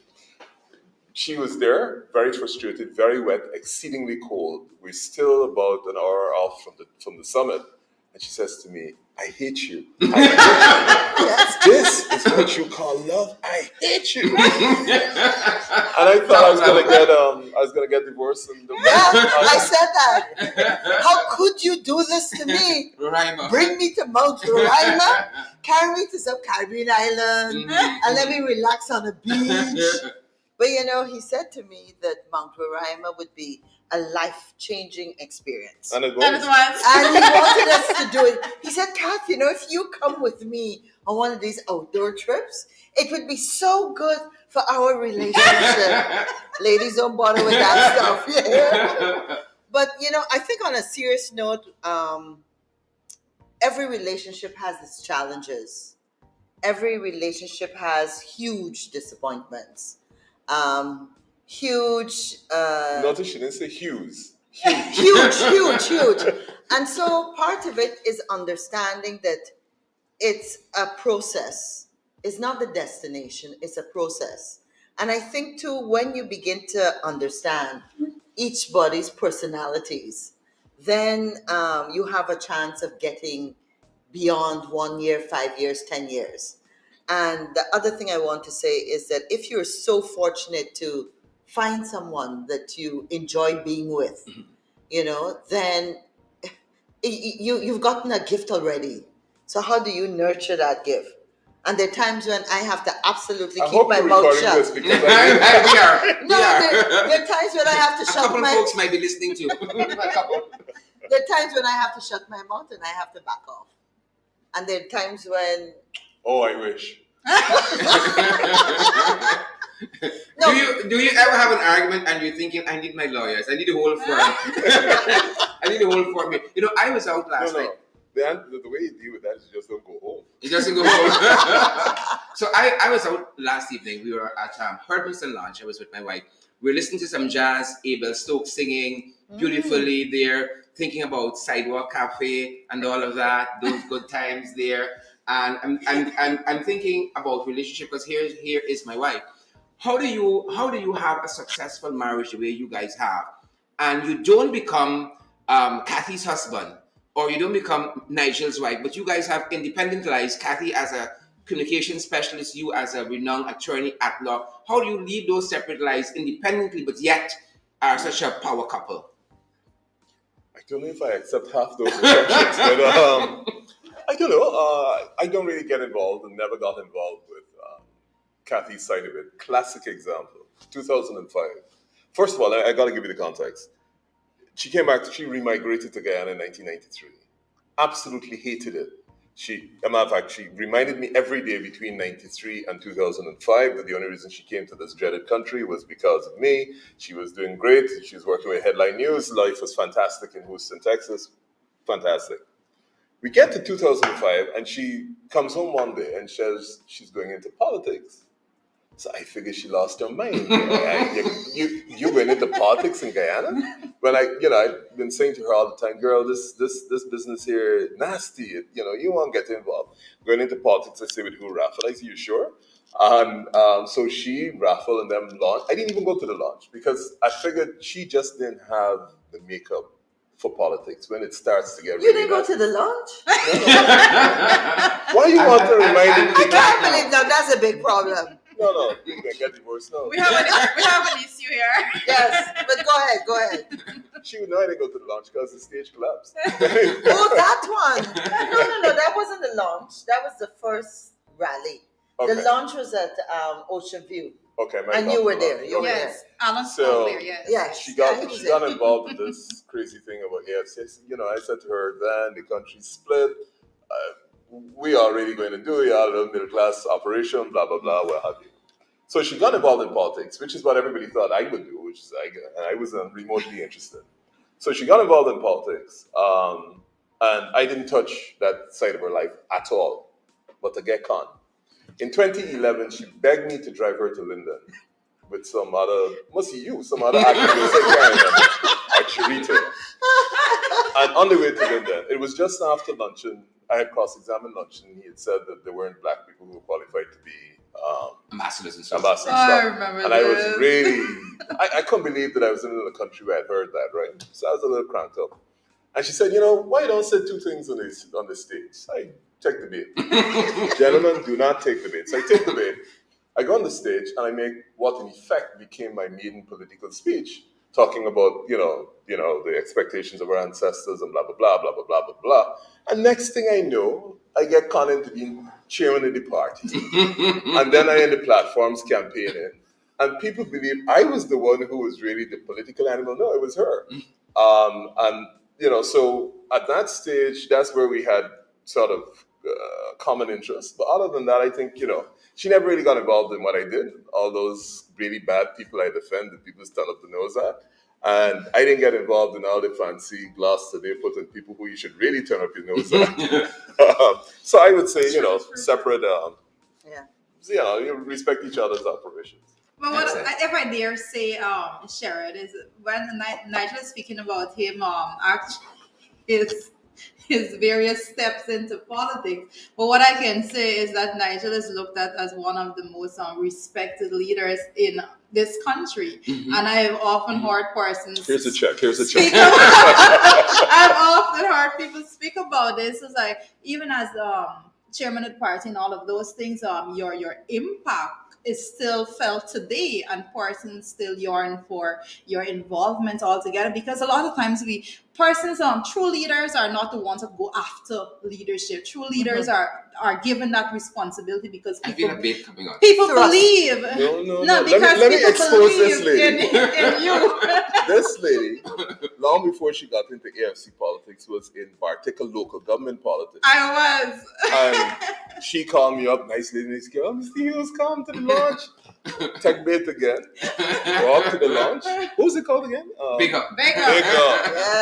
she was there, very frustrated, very wet, exceedingly cold. We're still about an hour off from the summit. And she says to me, I hate you. I hate you. This is what you call love. I hate you. And I thought I was gonna get divorced. I said that. How could you do this to me? Roraima. Bring me to Mount Roraima, carry me to some Caribbean island, and let me relax on a beach. But he said to me that Mount Roraima would be a life-changing experience. And it was. And he wanted us to do it. He said, Kath, if you come with me on one of these outdoor trips, it would be so good for our relationship. Ladies, don't bother with that stuff. Yeah. But, I think on a serious note, every relationship has its challenges. Every relationship has huge disappointments. Huge. Notice she didn't say huge. Huge. And so part of it is understanding that it's a process. It's not the destination, it's a process. And I think too, when you begin to understand each body's personalities, then you have a chance of getting beyond 1 year, 5 years, 10 years. And the other thing I want to say is that if you're so fortunate to find someone that you enjoy being with, then you've gotten a gift already. So how do you nurture that gift? And there are times when I have to absolutely keep my mouth shut. We are. No, there are times when I have to shut a couple of folks might be listening to. A couple. There are times when I have to shut my mouth and I have to back off. And there are times when... Oh, I wish. No. Do you ever have an argument and you're thinking, I need my lawyers, I need a whole firm. I need a whole firm. I was out last night. The way you deal with that is you just don't go home. He doesn't go home. So I was out last evening. We were at Herbiston Lounge. I was with my wife. We were listening to some jazz, Abel Stokes singing beautifully there, thinking about Sidewalk Cafe and all of that, those good times there. And I'm thinking about relationship because here is my wife. How do you have a successful marriage the way you guys have, and you don't become Kathy's husband or you don't become Nigel's wife, but you guys have independent lives. Kathy as a communication specialist, you as a renowned attorney at law. How do you lead those separate lives independently, but yet are such a power couple? I don't know if I accept half those assumptions, but I don't know. I don't really get involved and never got involved with Kathy's side of it. Classic example, 2005. First of all, I got to give you the context. She came back, she remigrated to Guyana in 1993. Absolutely hated it. As a matter of fact, she reminded me every day between 93 and 2005 that the only reason she came to this dreaded country was because of me. She was doing great. She was working with Headline News. Life was fantastic in Houston, Texas. Fantastic. We get to 2005 and she comes home one day and says she's going into politics. So I figured she lost her mind. You went into politics in Guyana? When I've been saying to her all the time, girl, this business here nasty. You won't get involved. Going into politics, I say with who raffle? I say, you sure? And so she raffled and then launched. I didn't even go to the launch because I figured she just didn't have the makeup for politics when it starts to get You really didn't go nasty. to the launch? Why you want to remind me? I can't believe now. That's a big problem. No, you can get divorced now. We have an issue here. Yes, but go ahead. She would know I didn't go to the launch because the stage collapsed. Oh, that one. No, that wasn't the launch. That was the first rally. Okay. The launch was at Ocean View. Okay, And you were there. You were there. Yes, Alan So- spoke there. Yes. Yes. She he got was she there. got involved with this crazy thing about AFC. I said to her, then the country split. We are really going to do it. A middle class operation, blah blah blah, what have you. So she got involved in politics, which is what everybody thought I would do, which is I wasn't remotely interested. So she got involved in politics, and I didn't touch that side of her life at all. But to get con. In 2011, she begged me to drive her to Linden with some other activists, I can't remember, or Chirito. And on the way to Linden, it was just after luncheon. I had cross-examined luncheon. He had said that there weren't black people who were qualified to be Ambassadors and stuff. ambassadors. Oh, I stuff. remember And I was this. really, I couldn't believe that I was in a country where I'd heard that, right? So I was a little cranked up. And she said, why don't say two things on the stage? I take the bait. Gentlemen, do not take the bait. So I take the bait. I go on the stage and I make what in effect became my maiden political speech, talking about, the expectations of our ancestors and blah, blah, blah, blah, blah, blah, blah, blah. And next thing I know, I get called into being chairman of the party. And then I end the platforms campaigning. And people believe I was the one who was really the political animal. No, it was her. So at that stage, that's where we had sort of common interests. But other than that, I think, she never really got involved in what I did. All those really bad people I defended, people stand up the nose at. And I didn't get involved in all the fancy gloss that they put on people who you should really turn up your nose at. So I would say, separate, you respect each other's operations. But what if I dare say, Sherrod, is when Nigel is speaking about him, his various steps into politics. But what I can say is that Nigel is looked at as one of the most respected leaders in this country, and I have often heard persons. Here's a check. I've often heard people speak about this. It's like even as chairman of the party and all of those things, your impact is still felt today, and persons still yearn for your involvement altogether. Because a lot of times true leaders are not the ones that go after leadership. True leaders are given that responsibility because I feel a bit coming on. people believe. No. Because Let me people expose this believe lady. in you. This lady, long before she got into AFC politics, was in Bartica local government politics. I was. And she called me up, nice girl, Mr. Hughes, come to the launch. Take bait again. Walk to the launch. What was it called again? Bigger. Bigger.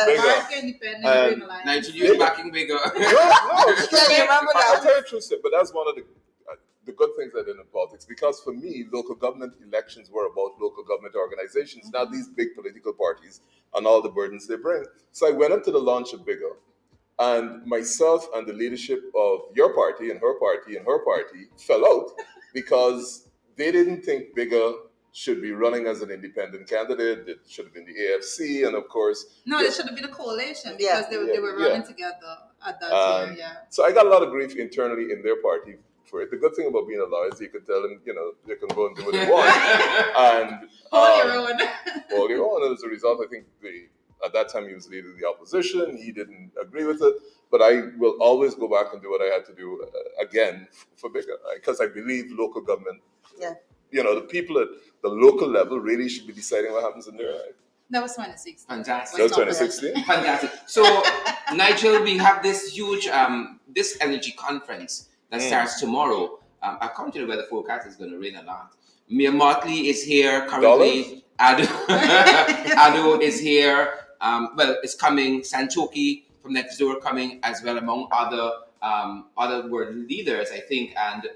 Bigger. Independent. Nigeria backing bigger. No, it's true. Yeah, you remember I'll that? tell you the truth, but that's one of the the good things I did in politics, because for me, local government elections were about local government organizations, not these big political parties and all the burdens they bring. So I went up to the launch of Bigger, and myself and the leadership of your party and her party fell out because they didn't think Bigger should be running as an independent candidate. It should have been the AFC, and of course, No, yeah, it should have been a coalition Yeah. because they were yeah. running together at that year. Yeah. So I got a lot of grief internally in their party for it. The good thing about being a lawyer is you can tell them, they can go and do what they want. And Hold your own. hold your own. And as a result, I think at that time he was leading the opposition. He didn't agree with it. But I will always go back and do what I had to do again for Bigger, because I believe local government, Yeah. the people at the local level really should be deciding what happens in their life. That was 2016. Fantastic. That was 2016? Fantastic. So, Nigel, we have this huge this energy conference that starts tomorrow. According to the weather forecast, it's going to rain a lot. Mia Motley is here currently. Ado is here. It's coming. Sanchoki from next door coming as well, among other world leaders, I think, and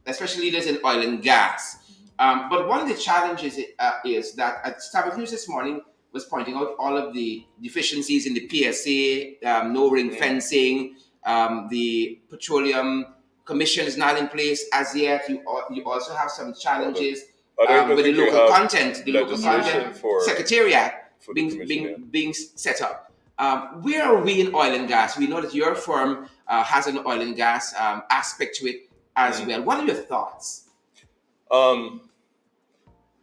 especially leaders in oil and gas. But one of the challenges is that Starbucks News this morning was pointing out all of the deficiencies in the PSA, no ring fencing, the petroleum commission is not in place as yet. You also have some challenges with the local content, secretariat being set up. Where are we in oil and gas? We know that your firm has an oil and gas aspect to it as well. What are your thoughts?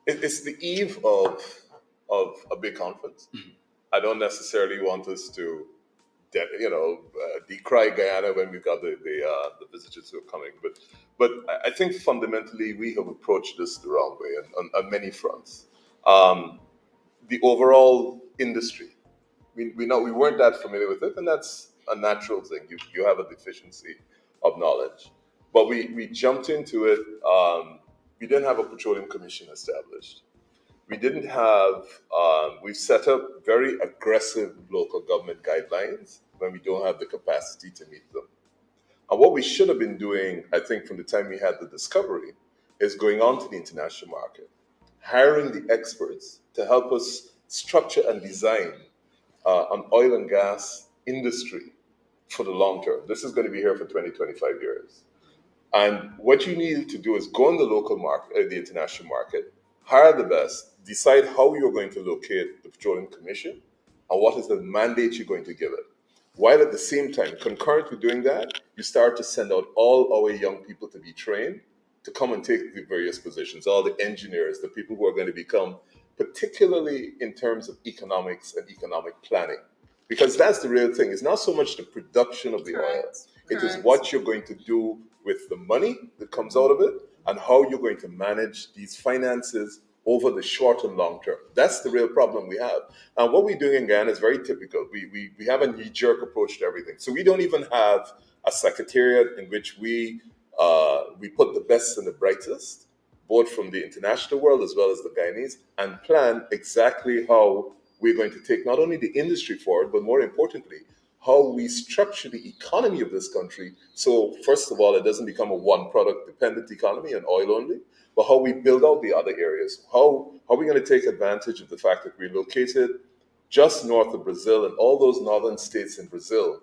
It's the eve of a big conference. I don't necessarily want us to, decry Guyana when we've got the visitors who are coming. But I think fundamentally we have approached this the wrong way on many fronts. The overall industry, we weren't that familiar with it, and that's a natural thing. You have a deficiency of knowledge, but we jumped into it. We didn't have a petroleum commission established. We didn't have. We've set up very aggressive local government guidelines when we don't have the capacity to meet them. And what we should have been doing, I think, from the time we had the discovery, is going on to the international market, hiring the experts to help us structure and design an oil and gas industry for the long term. This is going to be here for 20, 25 years. And what you need to do is go in the local market, the international market, hire the best, decide how you're going to locate the Petroleum Commission, and what is the mandate you're going to give it. While at the same time, concurrent with doing that, you start to send out all our young people to be trained to come and take the various positions, all the engineers, the people who are going to become, particularly in terms of economics and economic planning. Because that's the real thing. It's not so much the production of the oil. It is what you're going to do with the money that comes out of it and how you're going to manage these finances over the short and long term. That's the real problem we have. And what we're doing in Guyana is very typical. We have a knee-jerk approach to everything. So we don't even have a secretariat in which we put the best and the brightest, both from the international world as well as the Guyanese, and plan exactly how we're going to take not only the industry forward, but more importantly, how we structure the economy of this country. So first of all, it doesn't become a one-product dependent economy and oil only, but how we build out the other areas. How are we going to take advantage of the fact that we're located just north of Brazil, and all those northern states in Brazil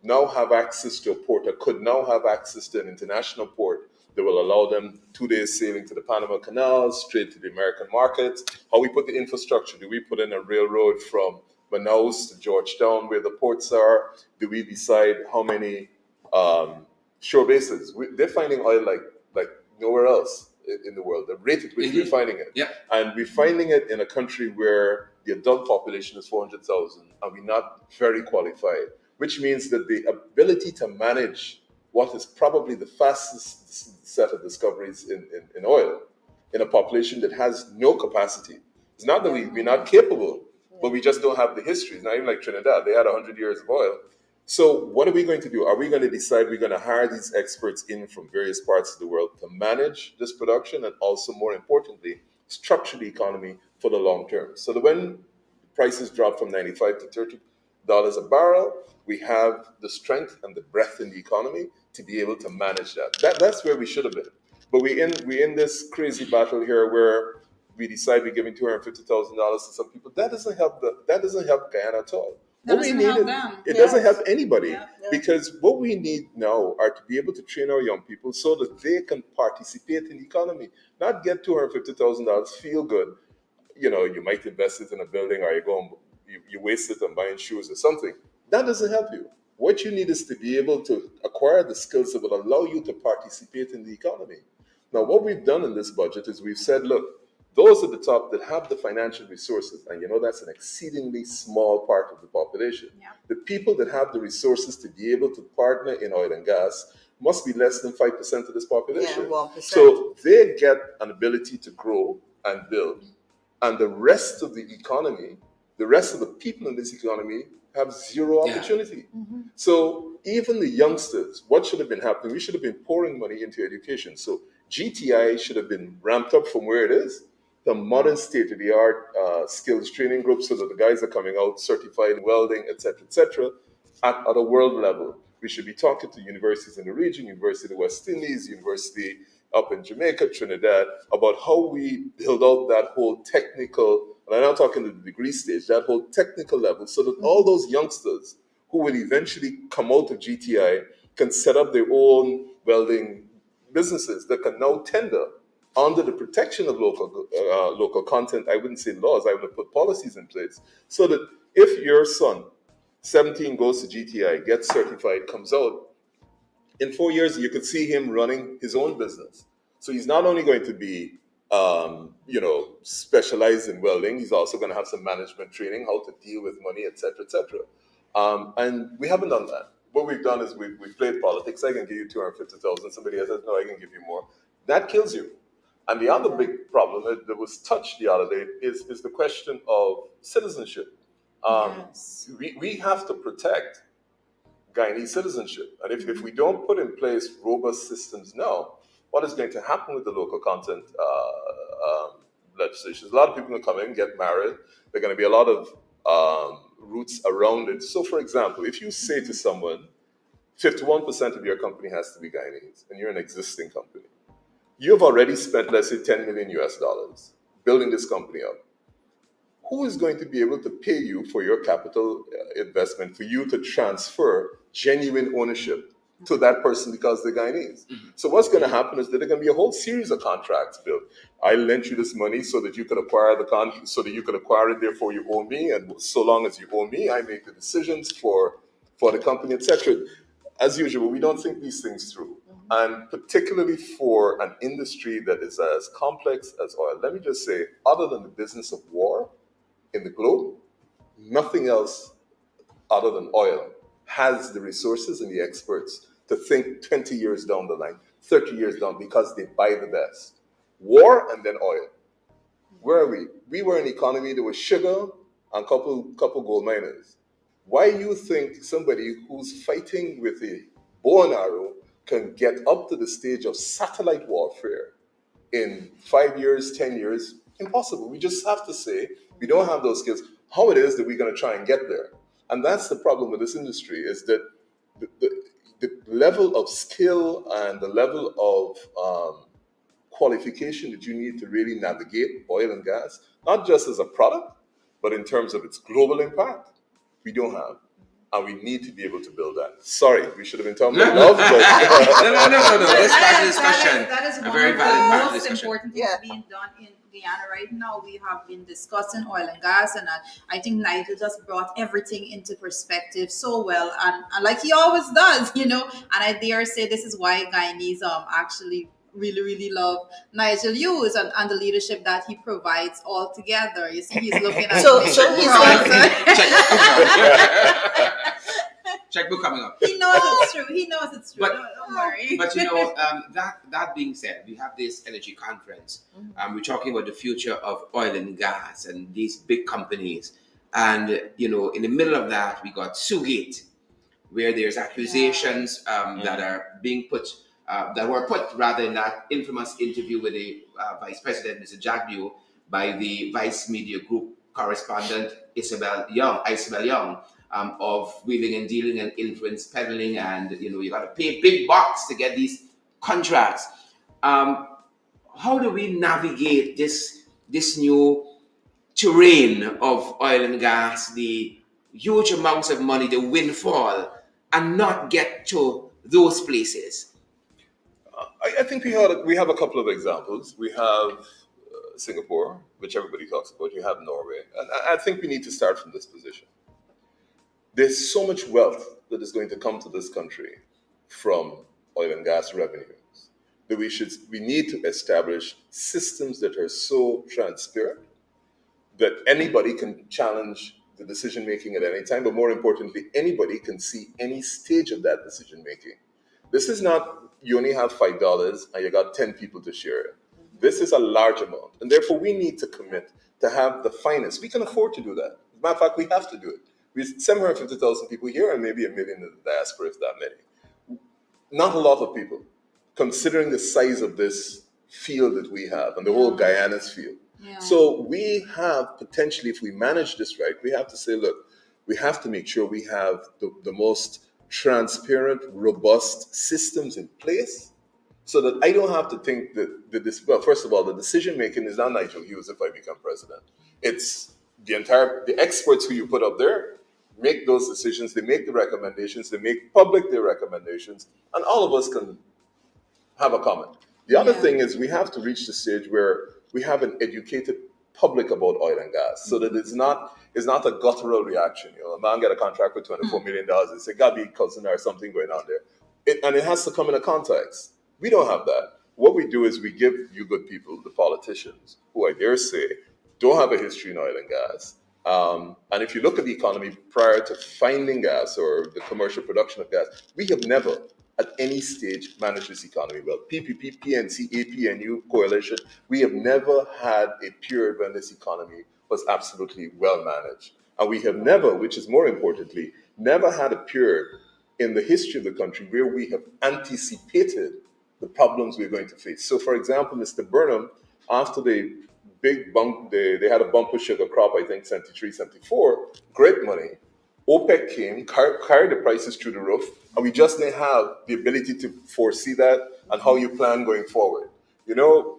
now have access to a port, or could now have access to an international port that will allow them 2 days sailing to the Panama Canal, straight to the American markets. How we put the infrastructure. Do we put in a railroad from Manaus to Georgetown, where the ports are? Do we decide how many shore bases? They're finding oil like nowhere else in the world. The rate at which we're finding it. Yep. And we're finding it in a country where the adult population is 400,000, and we're not very qualified, which means that the ability to manage what is probably the fastest set of discoveries in oil in a population that has no capacity. It's not that we're not capable, but we just don't have the history. It's not even like Trinidad. They had 100 years of oil. So what are we going to do? Are we going to decide we're going to hire these experts in from various parts of the world to manage this production, and also, more importantly, structure the economy for the long term, so that when prices drop from $95 to $30 a barrel, we have the strength and the breadth in the economy to be able to manage that. That's where we should have been. But we in this crazy battle here where we decide we're giving $250,000 to some people. That doesn't help Guyana at all. That What we doesn't need help is, them. it Yes. doesn't help anybody Yeah. Yeah. because what we need now are to be able to train our young people so that they can participate in the economy, not get $250,000, feel good. You might invest it in a building or you waste it on buying shoes or something. That doesn't help you. What you need is to be able to acquire the skills that will allow you to participate in the economy. Now, what we've done in this budget is we've said, look, those at the top that have the financial resources, and that's an exceedingly small part of the population, Yeah. the people that have the resources to be able to partner in oil and gas must be less than 5% of this population. Yeah, 1%. So they get an ability to grow and build, and the rest of the economy, the rest of the people in this economy have zero Yeah. opportunity. So even the youngsters, what should have been happening? We should have been pouring money into education. So GTI should have been ramped up from where it is, the modern state-of-the-art skills training group, so that the guys are coming out certified in welding, etc., at a world level. We should be talking to universities in the region, University of the West Indies, University up in Jamaica, Trinidad, about how we build out that whole technical, and I'm not talking to the degree stage, that whole technical level, so that all those youngsters who will eventually come out of GTI can set up their own welding businesses that can now tender under the protection of local content. I wouldn't say laws, I would put policies in place so that if your son, 17, goes to GTI, gets certified, comes out, in 4 years, you could see him running his own business. So he's not only going to be, specialized in welding, he's also going to have some management training, how to deal with money, etc., etc. And we haven't done that. What we've done is we've played politics. I can give you 250,000. Somebody else says, no, I can give you more. That kills you. And the other big problem that was touched the other day is the question of citizenship. Yes. We have to protect Guyanese citizenship. And if we don't put in place robust systems now, what is going to happen with the local content legislation? A lot of people are going to come in, get married. There are going to be a lot of roots around it. So, for example, if you say to someone, 51% of your company has to be Guyanese, and you're an existing company, you've already spent, let's say, 10 million US dollars building this company up. Who is going to be able to pay you for your capital investment, for you to transfer genuine ownership to that person because they're Guyanese? So what's going to happen is that there's going to be a whole series of contracts built. I lent you this money so that you could acquire so that you could acquire it. Therefore, you owe me, and so long as you owe me, I make the decisions for the company, etc. As usual, we don't think these things through. And particularly for an industry that is as complex as oil, let me just say, other than the business of war in the globe, nothing else other than oil has the resources and the experts to think 20 years down the line, 30 years down, because they buy the best. War and then oil. Where are we? We were an economy that was sugar and couple gold miners. Why you think somebody who's fighting with a bow and arrow can get up to the stage of satellite warfare in 5 years, 10 years? Impossible. We just have to say we don't have those skills. How it is that we're going to try and get there? And that's the problem with this industry, is that the level of skill and the level of qualification that you need to really navigate oil and gas, not just as a product, but in terms of its global impact, we don't have. And we need to be able to build that. Sorry, we should have been talking about love, but No. This part of the discussion, That is a one very of the valid part of the most discussion. important things Yeah. being done in Guyana right now. We have been discussing oil and gas, and I think Nigel just brought everything into perspective so well, and like he always does, And I dare say this is why Guyanese actually really love Nigel Hughes and the leadership that he provides all together. You see, he's looking at So me. he's Checkbook coming up. He knows it's true. He knows it's true. But- Don't worry. But that being said, we have this energy conference. We're talking about the future of oil and gas and these big companies. And in the middle of that, we got Sugate, where there's accusations that are being put, that were put rather in that infamous interview with the Vice President, Mr. Jagdew, by the Vice Media Group correspondent Isabel Young. of wheeling and dealing and influence peddling, and you got to pay big bucks to get these contracts. Um, how do we navigate this new terrain of oil and gas, the huge amounts of money, the windfall, and not get to those places? I think we have a couple of examples. We have Singapore, which everybody talks about. You have Norway, and I think we need to start from this position. There's so much wealth that is going to come to this country from oil and gas revenues that we need to establish systems that are so transparent that anybody can challenge the decision making at any time, but more importantly, anybody can see any stage of that decision making. This is not you only have $5 and you got 10 people to share it. This is a large amount, and therefore we need to commit to have the finance. We can afford to do that. As a matter of fact, we have to do it. We 750,000 people here and maybe a million in the diaspora, if that many. Not a lot of people, considering the size of this field that we have and the whole Guyana's field. Yeah. So we have potentially, if we manage this right, we have to say, look, we have to make sure we have the most transparent, robust systems in place so that I don't have to think that this, well, first of all, the decision making is not Nigel Hughes if I become president. It's the experts who you put up there make those decisions, they make the recommendations, they make public their recommendations, and all of us can have a comment. The other Yeah. thing is we have to reach the stage where we have an educated public about oil and gas, so that it's not a guttural reaction. A man get a contract for $24 million, they say, "God be cousin," or something going on there. And it has to come in a context. We don't have that. What we do is we give you good people, the politicians, who I dare say don't have a history in oil and gas. And if you look at the economy prior to finding gas or the commercial production of gas, we have never at any stage managed this economy well. PPP, PNC, APNU coalition, we have never had a period when this economy was absolutely well managed. And we have never, which is more importantly, never had a period in the history of the country where we have anticipated the problems we're going to face. So, for example, Mr. Burnham, after the big bump, they had a bumper sugar crop, I think, 73, 74, great money. OPEC came, carried the prices through the roof, and we just didn't have the ability to foresee that and how you plan going forward.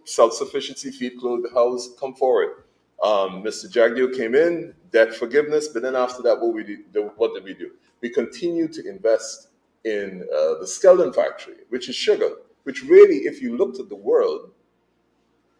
Self-sufficiency, feed, clothe the house, come forward. Mr. Jagdeo came in, debt forgiveness, but then after that, what did we do? We continued to invest in the Skeldon factory, which is sugar, which really, if you looked at the world,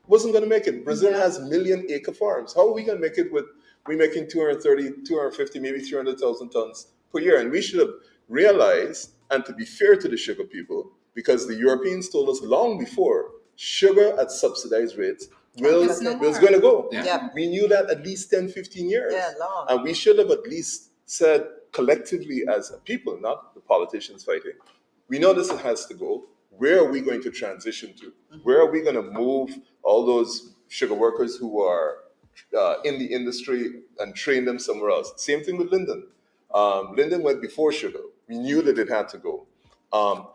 wasn't going to make it. Brazil has million acre farms. How are we going to make it with we making 230, 250, maybe 300,000 tons per year? And we should have realized, and to be fair to the sugar people, because the Europeans told us long before, sugar at subsidized rates It's no was more. going to go. Yeah. Yeah. We knew that at least 10, 15 years. Yeah, long. And we should have at least said collectively as a people, not the politicians fighting, we know this has to go. Where are we going to transition to? Where are we going to move all those sugar workers who are in the industry and train them somewhere else? Same thing with Linden. Linden went before sugar. We knew that it had to go.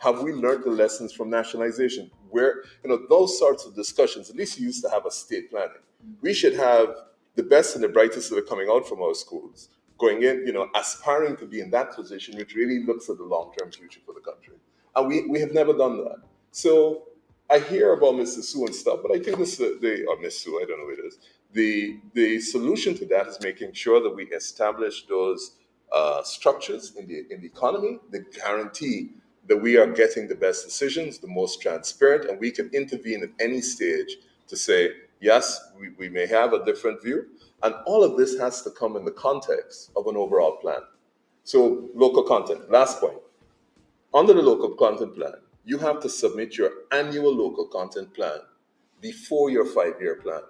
Have we learned the lessons from nationalization? Where, those sorts of discussions, at least you used to have a state planning. We should have the best and the brightest that are coming out from our schools going in, aspiring to be in that position, which really looks at the long-term future for the country. And we have never done that. So I hear about Mr. Sue and stuff, but I think or Miss Sue, I don't know who it is. The solution to that is making sure that we establish those structures in the economy that guarantee that we are getting the best decisions, the most transparent, and we can intervene at any stage to say, yes, we may have a different view, and all of this has to come in the context of an overall plan. So local content, last point. Under the local content plan, you have to submit your annual local content plan before your 5-year plan.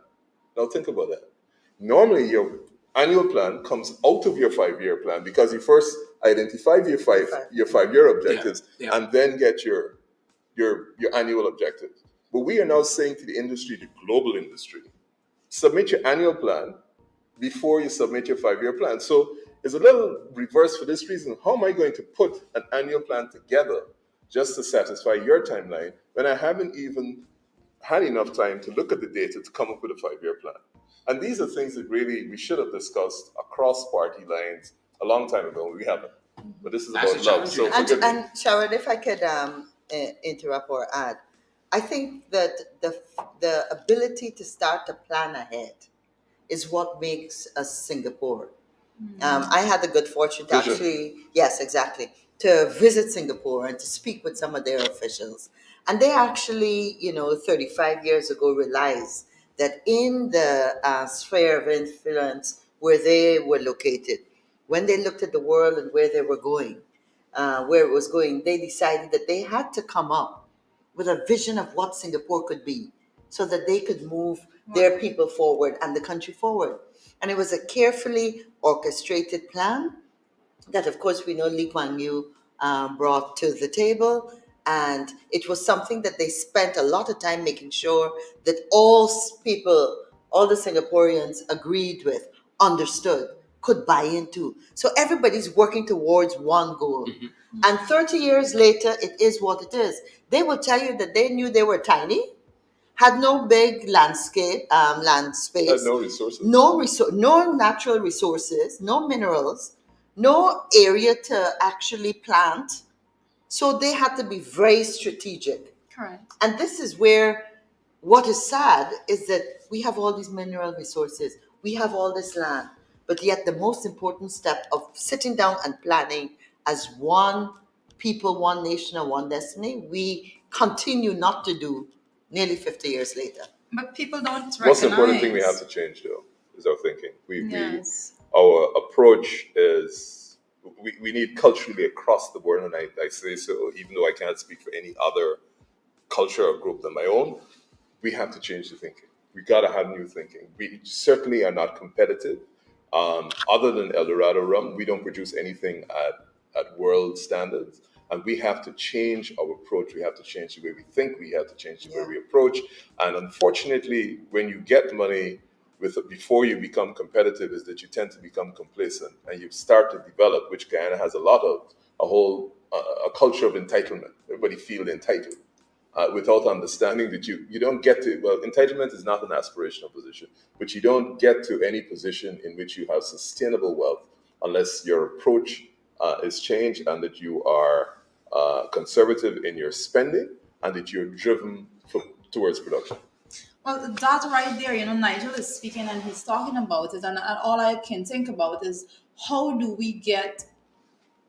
Now think about that. Normally, your annual plan comes out of your 5-year plan because you first identify your 5-year objectives Yeah. and then get your annual objectives. But we are now saying to the industry, the global industry, submit your annual plan before you submit your 5-year plan. So it's a little reverse for this reason. How am I going to put an annual plan together just to satisfy your timeline when I haven't even had enough time to look at the data to come up with a 5-year plan? And these are things that really we should have discussed across party lines a long time ago. We haven't. But this is That's about a love. challenge, So yes. forgive me. And Sharon, if I could interrupt or add, I think that the ability to start to plan ahead is what makes us Singapore. I had the good fortune to Vision. actually, yes, exactly, to visit Singapore and to speak with some of their officials. And they actually, 35 years ago realized that in the sphere of influence where they were located, when they looked at the world and where they were going, where it was going, they decided that they had to come up with a vision of what Singapore could be so that they could move their people forward and the country forward. And it was a carefully orchestrated plan that, of course, we know Lee Kuan Yew brought to the table. And it was something that they spent a lot of time making sure that people, all the Singaporeans agreed with, understood, could buy into. So everybody's working towards one goal. And 30 years later, it is what it is. They will tell you that they knew they were tiny, had no big land Had space, no resources. no natural resources, no minerals, no area to actually plant. So they had to be very strategic. Correct. And this is where what is sad is that we have all these mineral resources, we have all this land, but yet the most important step of sitting down and planning as one people, one nation, and one destiny, we continue not to do nearly 50 years later. But people don't recognize. Most important thing we have to change, though, is our thinking. Yes. Our approach is we need culturally across the board, and I say so, even though I can't speak for any other culture or group than my own. We have to change the thinking. We got to have new thinking. We certainly are not competitive. Other than El Dorado rum, we don't produce anything at world standards. And we have to change our approach. We have to change the way we think. We have to change the way we approach. And unfortunately, when you get money before you become competitive, is that you tend to become complacent and you start to develop, which Guyana has a lot of, a culture of entitlement. Everybody feels entitled. Without understanding that you don't get to, well, entitlement is not an aspirational position, but you don't get to any position in which you have sustainable wealth unless your approach is changed and that you are conservative in your spending and that you're driven towards production. Well, that right there, Nigel is speaking and he's talking about it, and all I can think about is how do we get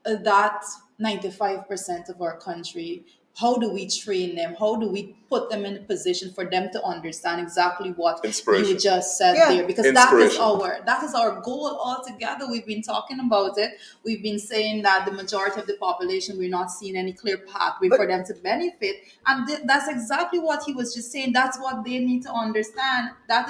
that 95% of our country, how do we train them, how do we put them in a position for them to understand exactly what you just said there, because that is our goal altogether. We've been talking about it, we've been saying that the majority of the population, we're not seeing any clear pathway for them to benefit, and that's exactly what he was just saying. That's what they need to understand. That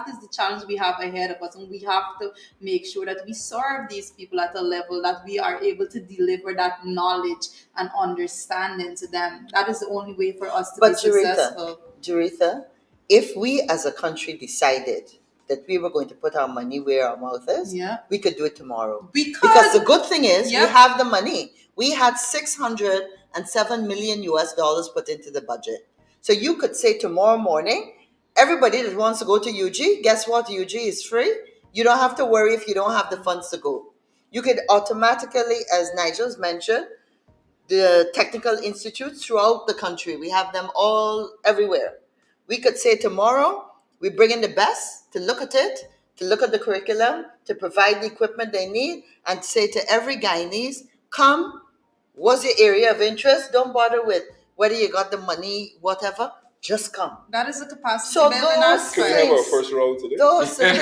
is the challenge we have ahead of us, and we have to make sure that we serve these people at a level that we are able to deliver that knowledge and understanding to them. That is the only way for us to be successful. Jaretha, if we as a country decided that we were going to put our money where our mouth is, we could do it tomorrow. Because the good thing is we have the money. We had $607 million US put into the budget. So you could say tomorrow morning, everybody that wants to go to UG, guess what? UG is free. You don't have to worry if you don't have the funds to go. You could automatically, as Nigel's mentioned, the technical institutes throughout the country. We have them all everywhere. We could say tomorrow we bring in the best to look at it, to look at the curriculum, to provide the equipment they need, and say to every Guyanese, come, what's your area of interest? Don't bother with whether you got the money, whatever. Just come. That is a capacity So building those aspect. Can we have our first round today? Those things.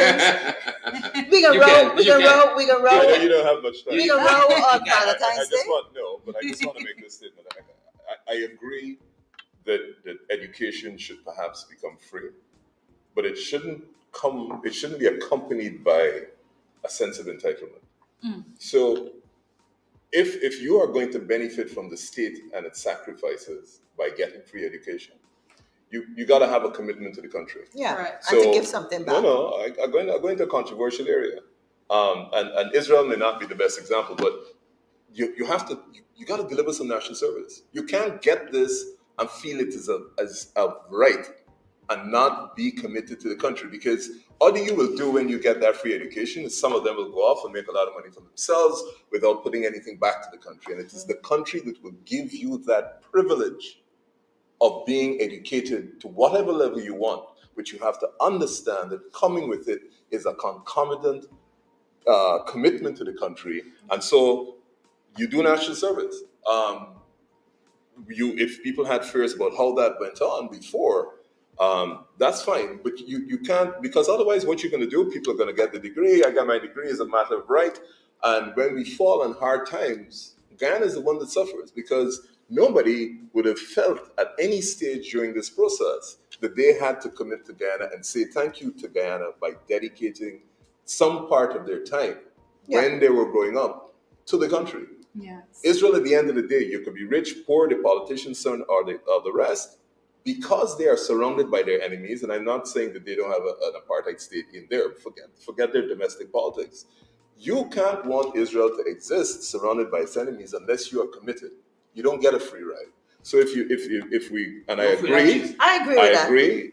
We can roll. I know you don't have much time. We can roll on I Valentine's Day. just want to make this statement. I agree that education should perhaps become free, but it shouldn't be accompanied by a sense of entitlement. So if you are going to benefit from the state and its sacrifices by getting free education, you got to have a commitment to the country. Yeah, Correct. and to give something back. I'm going to a controversial area, and Israel may not be the best example, but you got to deliver some national service. You can't get this and feel it as a right and not be committed to the country. Because all you will do when you get that free education is some of them will go off and make a lot of money for themselves without putting anything back to the country. And it is the country that will give you that privilege of being educated to whatever level you want. But you have to understand that coming with it is a concomitant commitment to the country. And so you do national service. If people had fears about how that went on before, that's fine. But you can't, because otherwise, what you're going to do, people are going to get the degree. I got my degree as a matter of right. And when we fall on hard times, Guyana is the one that suffers, because nobody would have felt at any stage during this process that they had to commit to Guyana and say thank you to Guyana by dedicating some part of their time when they were growing up to the country. Yes. Israel, at the end of the day, you could be rich, poor, the politician's son, or the rest, because they are surrounded by their enemies. And I'm not saying that they don't have an apartheid state in there. Forget their domestic politics. You can't want Israel to exist surrounded by its enemies unless you are committed. You don't get a free ride. So if we and I agree, I agree,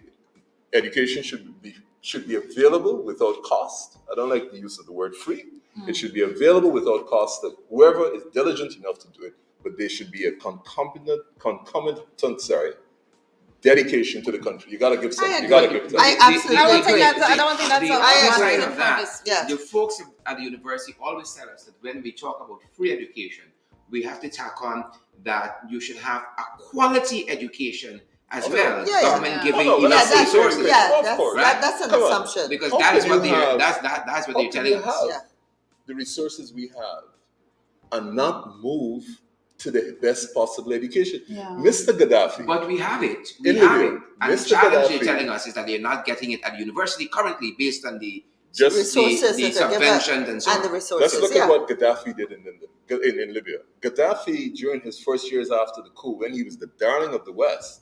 education should be available without cost. I don't like the use of the word free. It should be available without cost that whoever is diligent enough to do it, but there should be a concomitant dedication to the country. You gotta give something. You gotta give I absolutely I don't think agree. that's. I don't think that's The a other I side agree. of that, Yeah. the folks at the university always tell us that when we talk about free education, we have to tack on that you should have a quality education as well. Yeah, Government giving well, enough that's resources. Of course. That's an Come on. assumption. Because How that is can what you they have- that's what How they're can telling you us. have the resources we have and not move to the best possible education? Yeah. Mr. Gaddafi. But we have it. We In have Libya, it. And the Mr. challenge they're Gaddafi- telling us is that they're not getting it at the university currently based on the Just Resources the that are given subventions and so and the on. resources. Let's look at what Gaddafi did in Libya. Gaddafi, during his first years after the coup, when he was the darling of the West,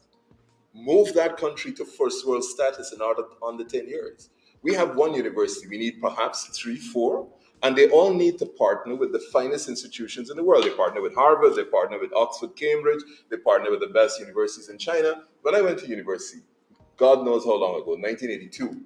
moved that country to first world status in under 10 years. We have one university, we need perhaps 3, 4, and they all need to partner with the finest institutions in the world. They partner with Harvard, they partner with Oxford, Cambridge, they partner with the best universities in China. When I went to university, God knows how long ago, 1982,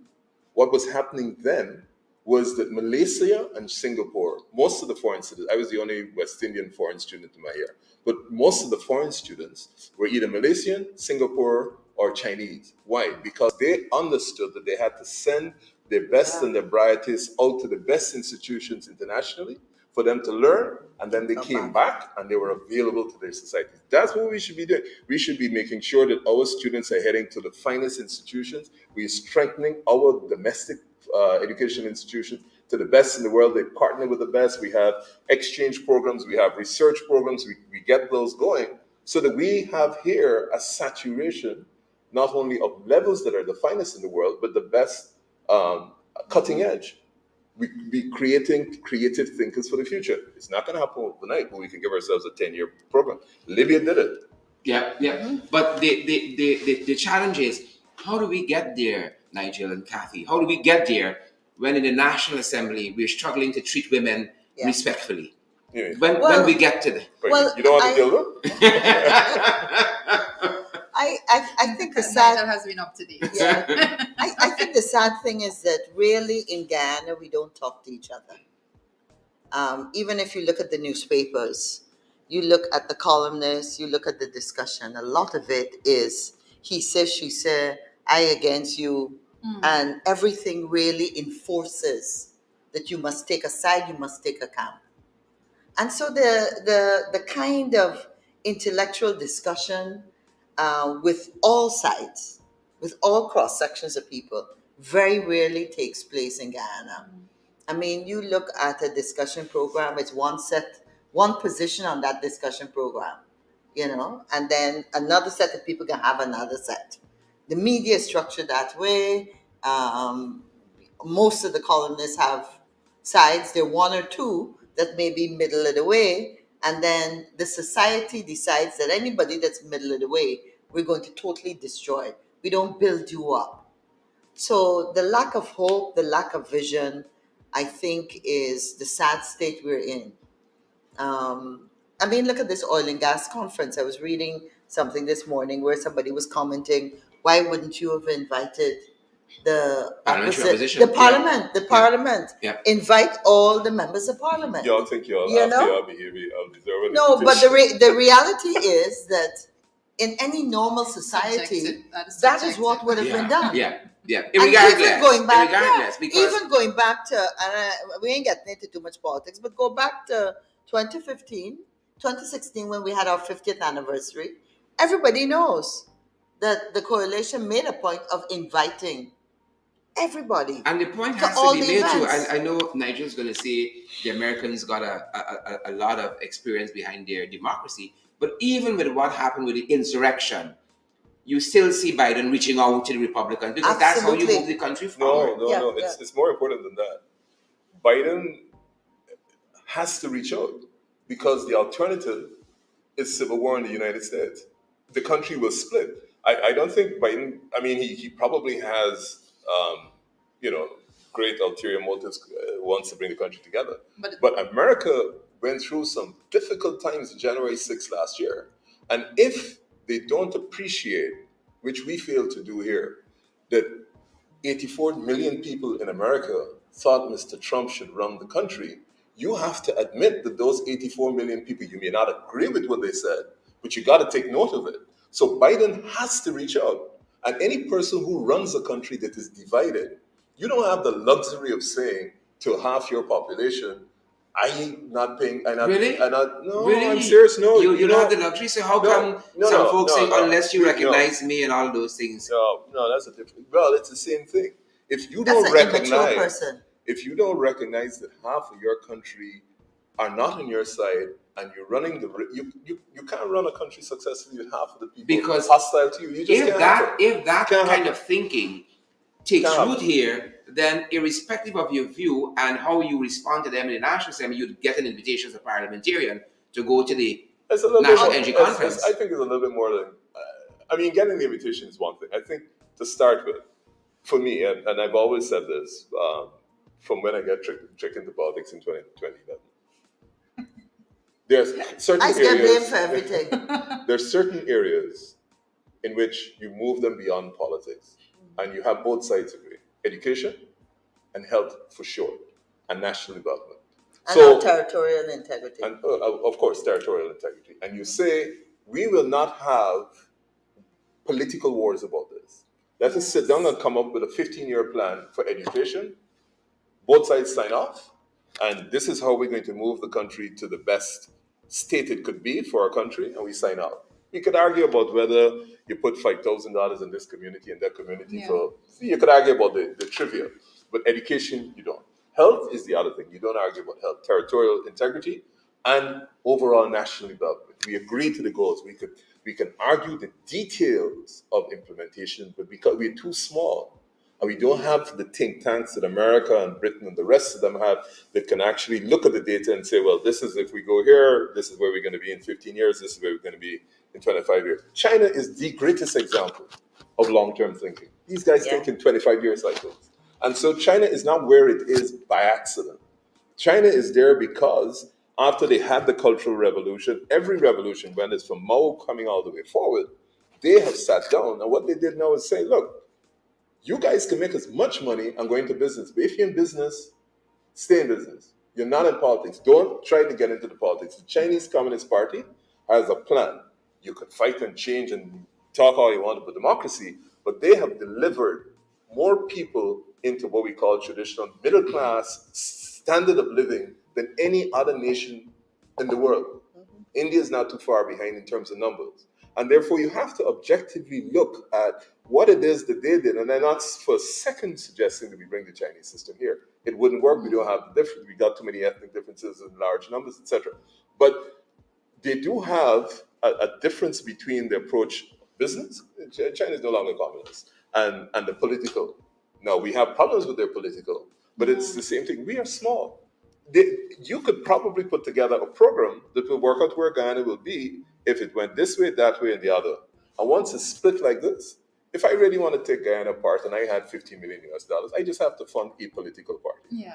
what was happening then was that Malaysia and Singapore, most of the foreign students, I was the only West Indian foreign student in my year, but most of the foreign students were either Malaysian, Singapore, or Chinese. Why? Because they understood that they had to send their best and their brightest out to the best institutions internationally for them to learn, and then they came back and they were available to their societies. That's what we should be doing. We should be making sure that our students are heading to the finest institutions. We're strengthening our domestic education institutions to the best in the world. They partner with the best. We have exchange programs. We have research programs. We get those going so that we have here a saturation not only of levels that are the finest in the world, but the best cutting edge. We be creating creative thinkers for the future. It's not going to happen overnight, but we can give ourselves a 10-year program. Libya did it. Yeah. But the challenge is, how do we get there, Nigel and Kathy? How do we get there when in the National Assembly we're struggling to treat women respectfully? Yeah. When we get to the You don't want to deal with I think the Nigel sad has been up to date. I think the sad thing is that really in Guyana we don't talk to each other. Even if you look at the newspapers, you look at the columnists, you look at the discussion, a lot of it is he says, she said, I against you, and everything really enforces that you must take a side, you must take a camp. And so the kind of intellectual discussion with all sides, with all cross sections of people, very rarely takes place in Guyana. I mean, you look at a discussion program, it's one position on that discussion program, and then another set of people can have another set. The media is structured that way. Most of the columnists have sides. There are one or two that may be middle of the way, and then the society decides that anybody that's middle of the way, we're going to totally destroy. We don't build you up. So the lack of hope, the lack of vision, I think, is the sad state we're in. I mean, look at this oil and gas conference. I was reading something this morning where somebody was commenting, why wouldn't you have invited the Parliamentary opposition. the parliament, the parliament? Yeah. Invite all the members of parliament. Y'all think y'all You after know? y'all behavior of deserving No, but invitation. the reality is that in any normal society, Subjective. that is what would have been done. Yeah. And Irregardless. even going back, because even going back to, we ain't getting into too much politics, but go back to 2015, 2016, when we had our 50th anniversary. Everybody knows that the coalition made a point of inviting everybody. And the point to has to all be the made too. events. I know Nigel's going to say the Americans got a lot of experience behind their democracy, but even with what happened with the insurrection, you still see Biden reaching out to the Republicans because that's how you Absolutely. move the country forward. No. It's more important than that. Biden has to reach out because the alternative is civil war in the United States. The country will split. I don't think Biden, I mean, he probably has, great ulterior motives, wants to bring the country together. But America went through some difficult times January 6th last year. And if they don't appreciate, which we fail to do here, that 84 million people in America thought Mr. Trump should run the country, you have to admit that those 84 million people, you may not agree with what they said, but you got to take note of it. So Biden has to reach out. And any person who runs a country that is divided, you don't have the luxury of saying to half your population, I'm not paying. Really? No, Really? I'm serious. No, you don't have the luxury. So how come some folks say unless you recognize me and all those things? No, that's a different. Well, it's the same thing. If you That's don't an immature recognize, person. if you don't recognize that half of your country are not on your side, and you're running you can't run a country successfully with half of the people Because hostile to you. You just if that Can't kind happen. of thinking takes Can't root happen. here, then irrespective of your view and how you respond to them in the national assembly, you'd get an invitation as a parliamentarian to go to the It's a little National bit Energy more, Conference. I think it's a little bit more than. Getting the invitation is one thing. I think to start with, for me, and I've always said this from when I got tricked into politics in 2011. There's certain I get blamed areas. for everything. There's certain areas in which you move them beyond politics, and you have both sides agree: education and health for sure, and national development. And our territorial integrity. And of course, territorial integrity. And you say we will not have political wars about this. Let us sit down and come up with a 15-year plan for education. Both sides sign off, and this is how we're going to move the country to the best state it could be for our country, and we sign off. We could argue about whether you put $5,000 in this community and that community you could argue about the trivia, but education, you don't. Health is the other thing. You don't argue about health, territorial integrity, and overall national development. We agree to the goals. We can argue the details of implementation, but because we're too small, and we don't have the think tanks that America and Britain and the rest of them have that can actually look at the data and say, well, this is if we go here, this is where we're going to be in 15 years, this is where we're going to be in 25 years. China is the greatest example of long-term thinking. These guys think in 25-year cycles. And so China is not where it is by accident. China is there because after they had the Cultural Revolution, every revolution, when it's from Mao coming all the way forward, they have sat down. And what they did now is say, look, you guys can make as much money and go into business. But if you're in business, stay in business. You're not in politics. Don't try to get into the politics. The Chinese Communist Party has a plan. You could fight and change and talk all you want about democracy, but they have delivered more people into what we call traditional middle class standard of living than any other nation in the world. India is not too far behind in terms of numbers. And therefore, you have to objectively look at what it is that they did. And I'm not for a second suggesting that we bring the Chinese system here. It wouldn't work. We don't have the difference. We got too many ethnic differences in large numbers, etc. But they do have a difference between the approach of business. China is no longer communist, and the political. Now, we have problems with their political, but it's the same thing. We are small. You could probably put together a program that will work out where Ghana will be if it went this way, that way, and the other. And once it's split like this, if I really want to take Guyana apart and I had 50 million US dollars, I just have to fund a political party. Yeah.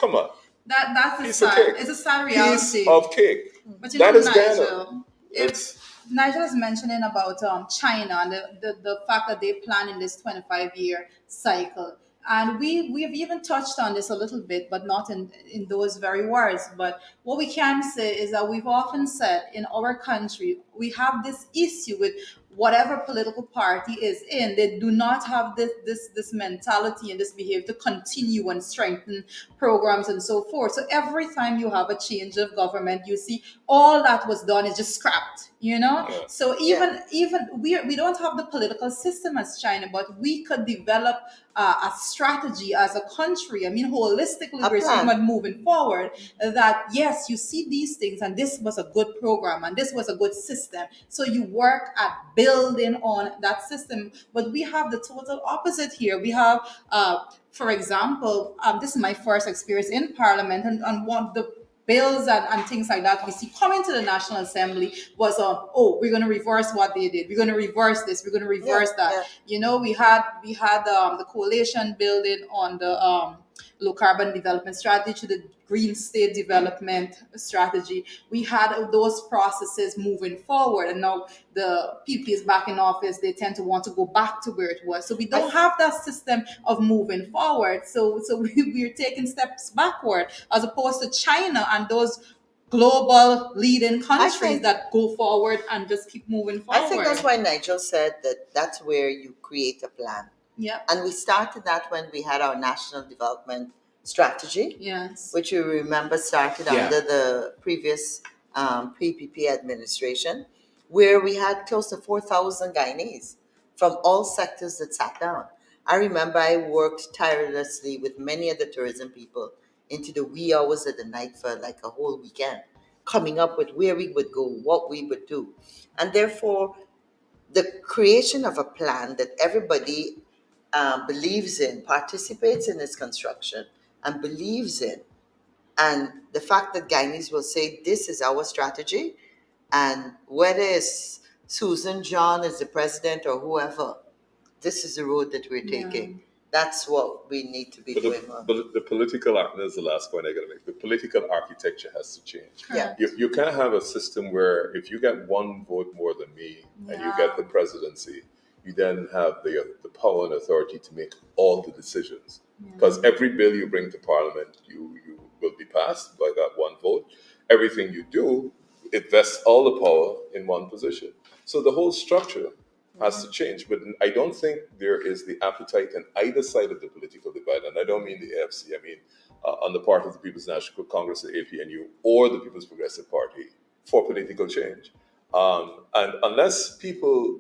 Come on. That's Piece the of sad. cake. It's a sad reality. Piece of cake. But you That know, is Ghana. Nigel, if Nigel was mentioning about China and the fact that they plan in this 25-year cycle. And we've even touched on this a little bit, but not in those very words. But what we can say is that we've often said in our country, we have this issue with whatever political party is in. They do not have this mentality and this behavior to continue and strengthen programs and so forth. So every time you have a change of government, you see all that was done is just scrapped, you know. Yeah. So even we don't have the political system as China, but we could develop a strategy as a country. I mean, holistically, A we're speaking plan. about moving forward. That yes, you see these things, and this was a good program, and this was a good system. So you work at building on that system. But we have the total opposite here. We have, for example, this is my first experience in Parliament, and one of the bills and things like that we see coming to the National Assembly was oh, we're going to reverse what they did, we're going to reverse this, we're going to reverse that. Yeah. You know, we had the coalition building on the low carbon development strategy, the green state development strategy. We had those processes moving forward, and now the PP is back in office. They tend to want to go back to where it was. So we don't have that system of moving forward. So we're taking steps backward as opposed to China and those global leading countries think- that go forward and just keep moving forward. I think that's why Nigel said that that's where you create a plan. Yeah. And we started that when we had our national development strategy, Yes. which you remember started Yeah. under the previous PPP administration, where we had close to 4,000 Guyanese from all sectors that sat down. I remember I worked tirelessly with many of the tourism people into the wee hours of the night for like a whole weekend, coming up with where we would go, what we would do. And therefore, the creation of a plan that everybody believes in, participates in its construction, and believes in. And the fact that Guyanese will say, this is our strategy, and whether it's Susan John is the president or whoever, this is the road that we're taking. That's what we need to be But doing on. the political, that's the last point I got to make. The political architecture has to change. Yeah. You can't have a system where if you get one vote more than me and you get the presidency, you then have the power and authority to make all the decisions. Because every bill you bring to Parliament, you will be passed by that one vote. Everything you do, it vests all the power in one position. So the whole structure has to change. But I don't think there is the appetite on either side of the political divide. And I don't mean the AFC. I mean on the part of the People's National Congress, the APNU, or the People's Progressive Party for political change. And unless people,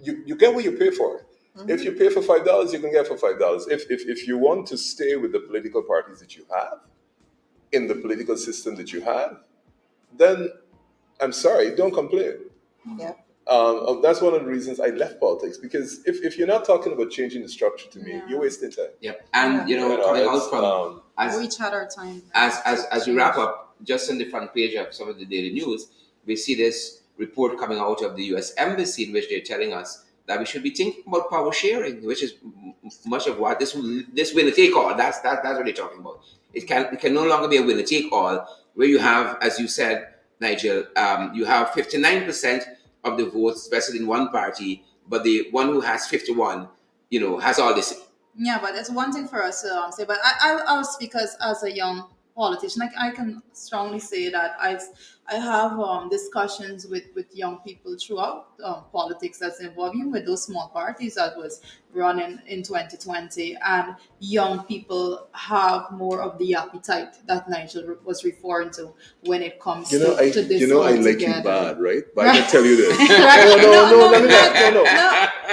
you get what you pay for. If you pay for $5, you can get for $5. If you want to stay with the political parties that you have, in the political system that you have, then I'm sorry, don't complain. Yeah. That's one of the reasons I left politics, because if you're not talking about changing the structure to me, you're wasting time. Yep. And coming out from We each had our time. as we wrap up, just on the front page of some of the daily news, we see this report coming out of the U.S. Embassy in which they're telling us that we should be thinking about power sharing, which is much of what this winner take all. That's what they're talking about. It can no longer be a winner take all, where you have, as you said, Nigel, you have 59% of the votes vested in one party, but the one who has 51, has all this. Yeah, but it's one thing for us to say. But I'll speak as a young politician. I can strongly say that I have discussions with young people throughout politics that's involving with those small parties that was running in 2020, and young people have more of the appetite that Nigel was referring to when it comes to this. I like you together. bad, right? But I can tell you this. Right. No, let me no.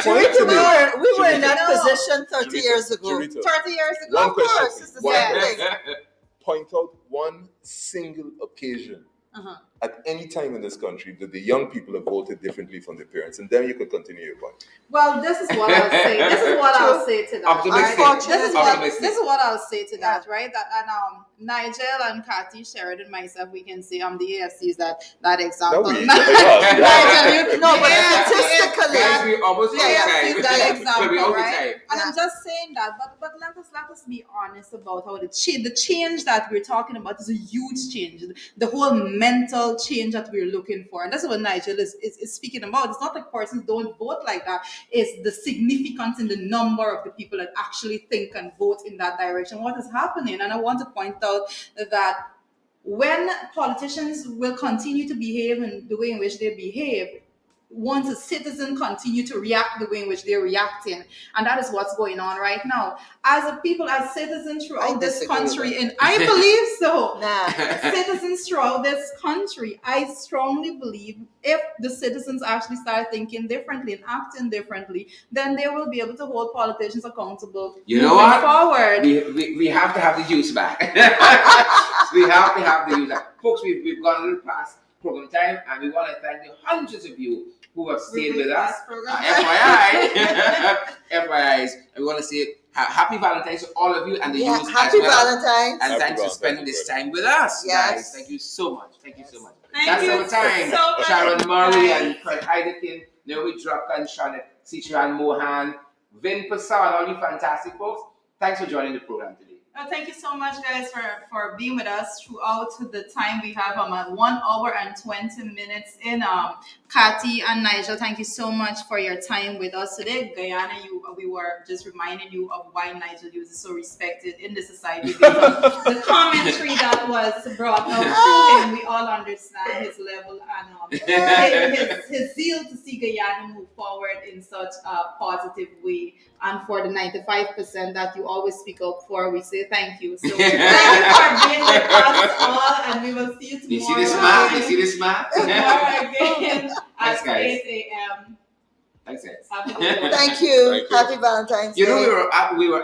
Point to me. We were in that No. position 30 Charito, years ago. Charito. 30 years ago, One Of question. course, it's the One same question. thing. Point out one single occasion Uh-huh. at any time in this country that the young people have voted differently from their parents, and then you could continue your point. Well, this is what I'll say. This is what I'll say to that. Optimistic. Right? This Optimistic. is what I'll say to that, right? That and Nigel and Kathy, Sheridan, myself, we can say the AFC is that example. No, we- Nigel, No, but yeah, statistically, Guys, we almost out of Yeah, time. is that So we example, out of right? time. And I'm just saying that, but let us be honest about how the change that we're talking about is a huge change. The whole mental political change that we're looking for. And that's what Nigel is speaking about. It's not like persons don't vote like that. It's the significance in the number of the people that actually think and vote in that direction. What is happening? And I want to point out that when politicians will continue to behave in the way in which they behave, once a citizen continue to react the way in which they're reacting, and that is what's going on right now. As a people, as citizens I throughout this disagree with country, that. and I believe so. Nah. Citizens throughout this country, I strongly believe if the citizens actually start thinking differently and acting differently, then they will be able to hold politicians accountable You know moving what? forward. We have to have the juice back. We have to have the juice back. Folks, we've gone a little past program time, and we want to thank the hundreds of you who have stayed with us. FYI. FYIs. And we want to say happy Valentine's to all of you and the Yeah, youth happy as well. Valentine's. And Happy thanks for spending Valentine's this time with us, Yes. guys. Thank you so much. Thank you so much. Thank That's you our time. so much, Sharon Murray guys. and Kurt Heidekin, Naomi Drucker, Sichuan Mohan, Vin Pasal, all you fantastic folks. Thanks for joining the program today. Thank you so much, guys, for being with us throughout the time we have. At 1 hour and 20 minutes in. Kathy and Nigel, thank you so much for your time with us today. Guyana, we were just reminding you of why Nigel is so respected in the society. Because the commentary that was brought out through him, we all understand his level and his zeal to see Guyana move forward in such a positive way. And for the 95% that you always speak up for, we say thank you. So thank you for being with us all, and we will see you tomorrow. You see this smile? You see this smile? Tomorrow again Thanks, at guys. 8 a.m. Thanks, guys. Happy Valentine's Thank you. Thank you. Happy Valentine's You know, Day. we were